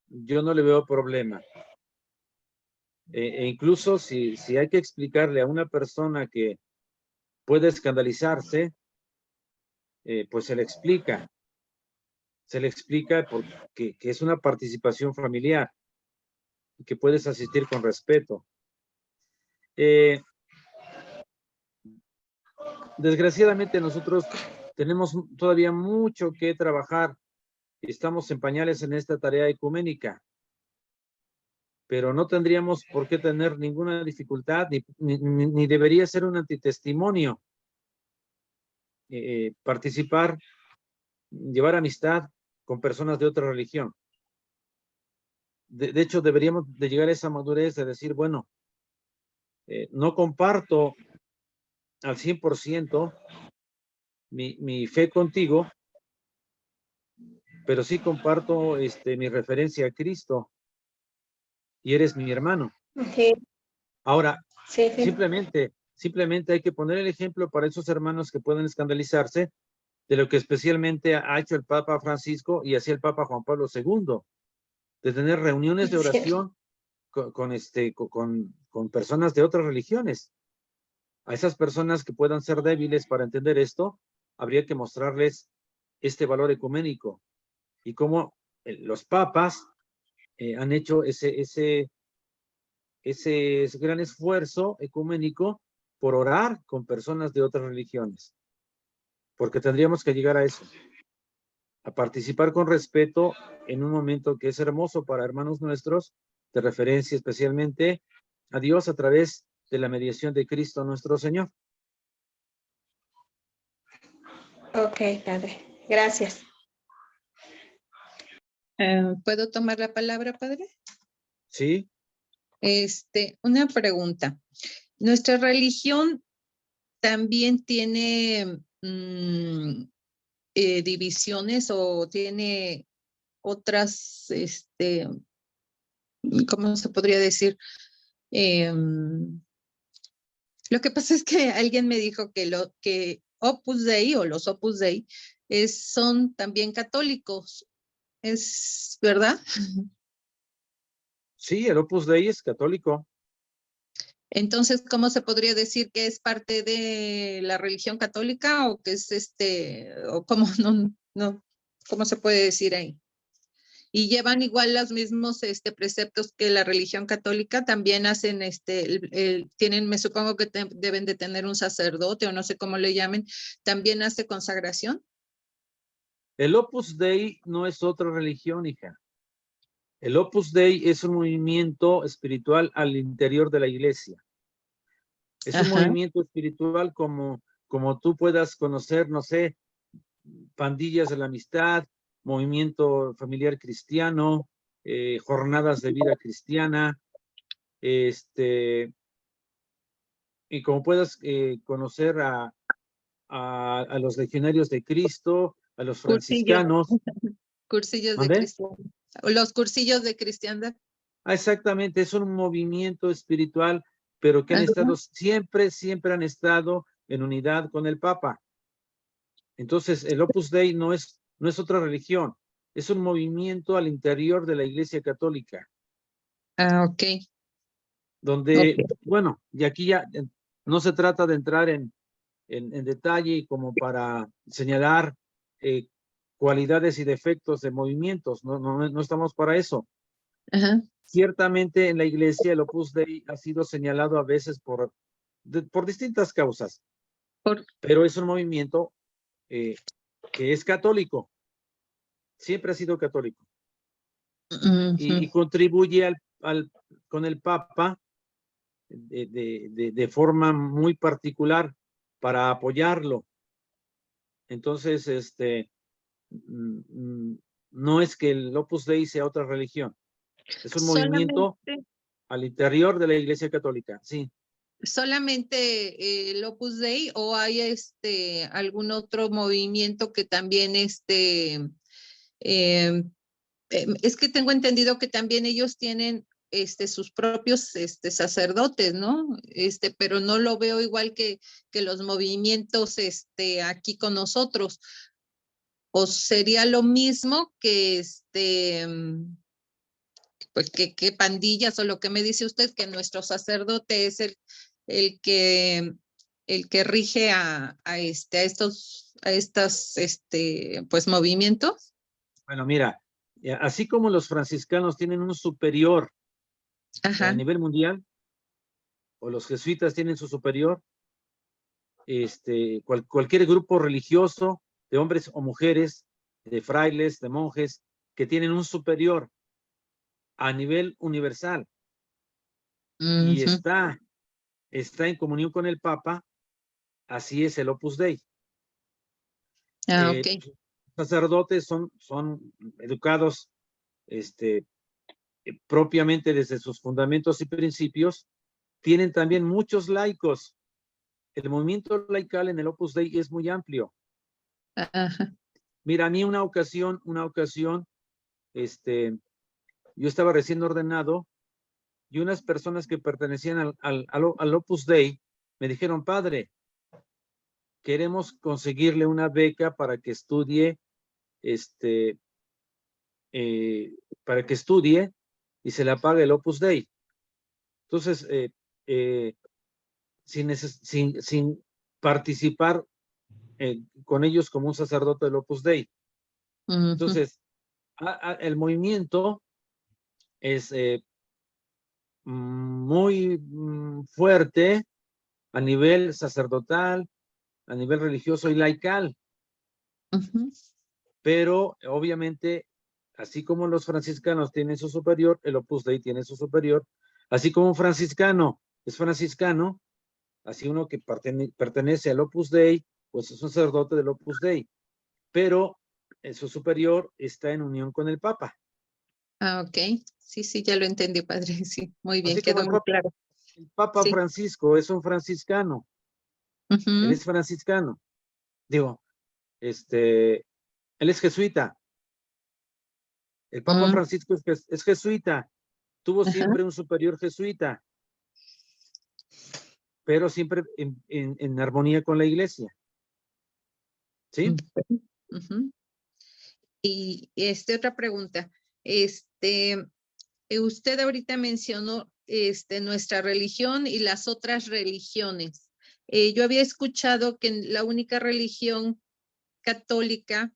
yo no le veo problema. E incluso si hay que explicarle a una persona que puede escandalizarse, pues se le explica porque que es una participación familiar y que puedes asistir con respeto. Desgraciadamente nosotros tenemos todavía mucho que trabajar. Estamos en pañales en esta tarea ecuménica, pero no tendríamos por qué tener ninguna dificultad, ni debería ser un antitestimonio participar, llevar amistad con personas de otra religión. De hecho, deberíamos de llegar a esa madurez de decir, bueno, no comparto al 100% mi fe contigo, pero sí comparto mi referencia a Cristo y eres mi hermano. Sí. Ahora, Sí, sí. simplemente hay que poner el ejemplo para esos hermanos que pueden escandalizarse de lo que especialmente ha hecho el Papa Francisco y así el Papa Juan Pablo II, de tener reuniones de oración con personas de otras religiones. A esas personas que puedan ser débiles para entender esto, habría que mostrarles este valor ecuménico y cómo los papas han hecho ese gran esfuerzo ecuménico por orar con personas de otras religiones. Porque tendríamos que llegar a eso, a participar con respeto en un momento que es hermoso para hermanos nuestros, de referencia especialmente a Dios a través de la mediación de Cristo nuestro Señor. Ok, padre. Gracias. ¿Puedo tomar la palabra, padre? Sí. Una pregunta. ¿Nuestra religión también tiene divisiones o tiene otras, ¿cómo se podría decir? Lo que pasa es que alguien me dijo que Opus Dei o los Opus Dei son también católicos, ¿es verdad? Sí, el Opus Dei es católico. Entonces, ¿cómo se podría decir que es parte de la religión católica o que es o cómo no, cómo se puede decir ahí? Y llevan igual los mismos preceptos que la religión católica, también hacen tienen, me supongo que deben de tener un sacerdote o no sé cómo le llamen, también hace consagración. El Opus Dei no es otra religión, hija. El Opus Dei es un movimiento espiritual al interior de la iglesia. Es un movimiento espiritual como tú puedas conocer, no sé, pandillas de la amistad, movimiento familiar cristiano, jornadas de vida cristiana, y como puedas conocer a los legionarios de Cristo, a los Cursillos, franciscanos. cursillos de ¿Mande? cristiandad. Los cursillos de cristiandad. Exactamente, es un movimiento espiritual, pero que han estado siempre han estado en unidad con el Papa. Entonces, el Opus Dei no es otra religión, es un movimiento al interior de la Iglesia Católica. Ok. Donde, bueno, y aquí ya no se trata de entrar en detalle como para señalar cualidades y defectos de movimientos, no estamos para eso. Ciertamente en la iglesia el Opus Dei ha sido señalado a veces por distintas causas, pero es un movimiento que es católico, siempre ha sido católico, y contribuye con el Papa de forma muy particular para apoyarlo. Entonces, no es que el Opus Dei sea otra religión, es un movimiento al interior de la Iglesia Católica, sí. ¿Solamente el Opus Dei o hay algún otro movimiento que también es que tengo entendido que también ellos tienen sus propios sacerdotes, ¿no? Pero no lo veo igual que los movimientos aquí con nosotros. ¿O sería lo mismo que pues que pandillas o lo que me dice usted, que nuestro sacerdote es el que rige a estos pues movimientos? Bueno, mira, así como los franciscanos tienen un superior a nivel mundial, o los jesuitas tienen su superior, cualquier grupo religioso de hombres o mujeres, de frailes, de monjes, que tienen un superior a nivel universal y está en comunión con el Papa, así es el Opus Dei. Sacerdotes son educados propiamente desde sus fundamentos y principios. Tienen también muchos laicos. El movimiento laical en el Opus Dei es muy amplio. Mira, a mí una ocasión, yo estaba recién ordenado y unas personas que pertenecían al Opus Dei me dijeron: padre, queremos conseguirle una beca para que estudie, y se la pague el Opus Dei. Entonces, sin participar con ellos como un sacerdote del Opus Dei. Entonces, el movimiento es muy fuerte a nivel sacerdotal, a nivel religioso y laical. Pero obviamente, así como los franciscanos tienen su superior, el Opus Dei tiene su superior. Así como un franciscano es franciscano, así uno que pertenece al Opus Dei, pues es un sacerdote del Opus Dei. Pero su superior está en unión con el Papa. Ok. Sí, ya lo entendí, padre. Sí, muy bien, Así quedó muy claro. El Papa Sí. Francisco es un franciscano. Él es franciscano. Digo, él es jesuita. El Papa Francisco es jesuita. Tuvo siempre un superior jesuita, pero siempre en armonía con la iglesia. ¿Sí? Y otra pregunta. Usted ahorita mencionó nuestra religión y las otras religiones. Yo había escuchado que la única religión católica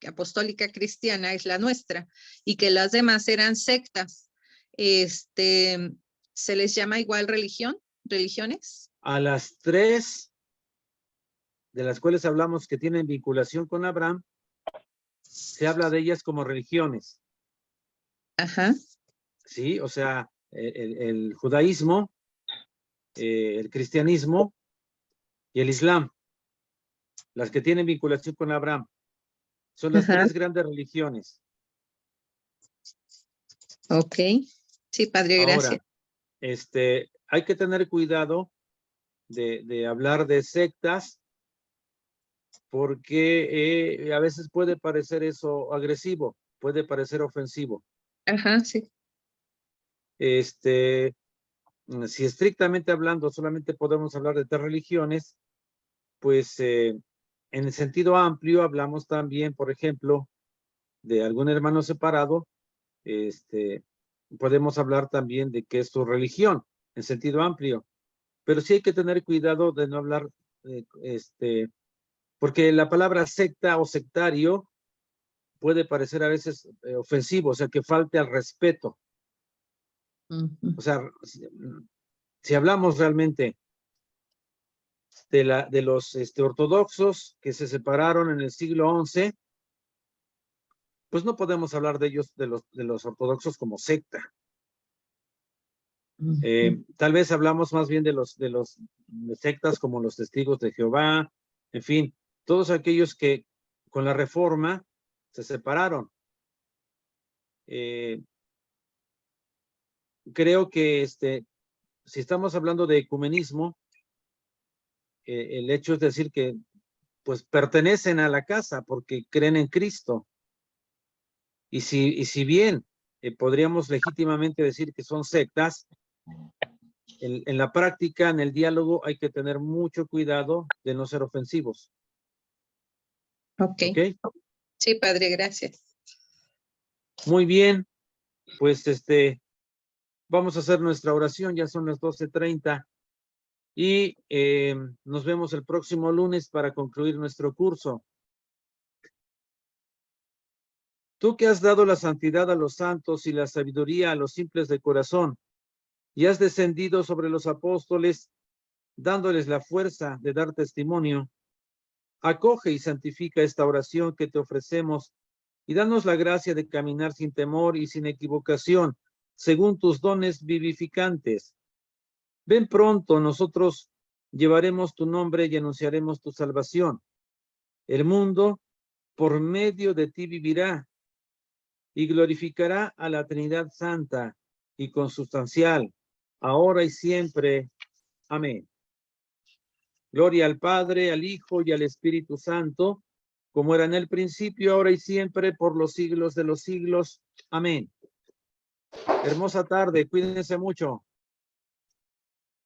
apostólica cristiana es la nuestra y que las demás eran sectas. ¿Se les llama igual religiones? A las 3 de las cuales hablamos que tienen vinculación con Abraham, se habla de ellas como religiones. Ajá. Sí, o sea, el judaísmo, el cristianismo y el islam, las que tienen vinculación con Abraham, son las 3 grandes religiones. Ok. Sí, padre, gracias. Ahora, hay que tener cuidado de hablar de sectas, porque a veces puede parecer eso agresivo, puede parecer ofensivo. Ajá, sí. Si estrictamente hablando solamente podemos hablar de 3 religiones, pues en el sentido amplio hablamos también, por ejemplo, de algún hermano separado, podemos hablar también de qué es su religión, en sentido amplio, pero sí hay que tener cuidado de no hablar, porque la palabra secta o sectario puede parecer a veces ofensivo, o sea, que falte al respeto. O sea, si hablamos realmente de los ortodoxos que se separaron en el siglo XI, pues no podemos hablar de ellos, de los ortodoxos como secta. Tal vez hablamos más bien de sectas como los testigos de Jehová, en fin, todos aquellos que con la reforma se separaron. Creo que si estamos hablando de ecumenismo, el hecho es decir que pues pertenecen a la casa porque creen en Cristo. Y si bien podríamos legítimamente decir que son sectas, en la práctica, en el diálogo, hay que tener mucho cuidado de no ser ofensivos. Ok. Sí, padre, gracias. Muy bien, pues vamos a hacer nuestra oración, ya son las 12:30 y nos vemos el próximo lunes para concluir nuestro curso. Tú que has dado la santidad a los santos y la sabiduría a los simples de corazón, y has descendido sobre los apóstoles, dándoles la fuerza de dar testimonio, acoge y santifica esta oración que te ofrecemos, y danos la gracia de caminar sin temor y sin equivocación, según tus dones vivificantes. Ven pronto, nosotros llevaremos tu nombre y anunciaremos tu salvación. El mundo, por medio de ti, vivirá y glorificará a la Trinidad Santa y consustancial, ahora y siempre. Amén. Gloria al Padre, al Hijo y al Espíritu Santo, como era en el principio, ahora y siempre, por los siglos de los siglos. Amén. Hermosa tarde, cuídense mucho.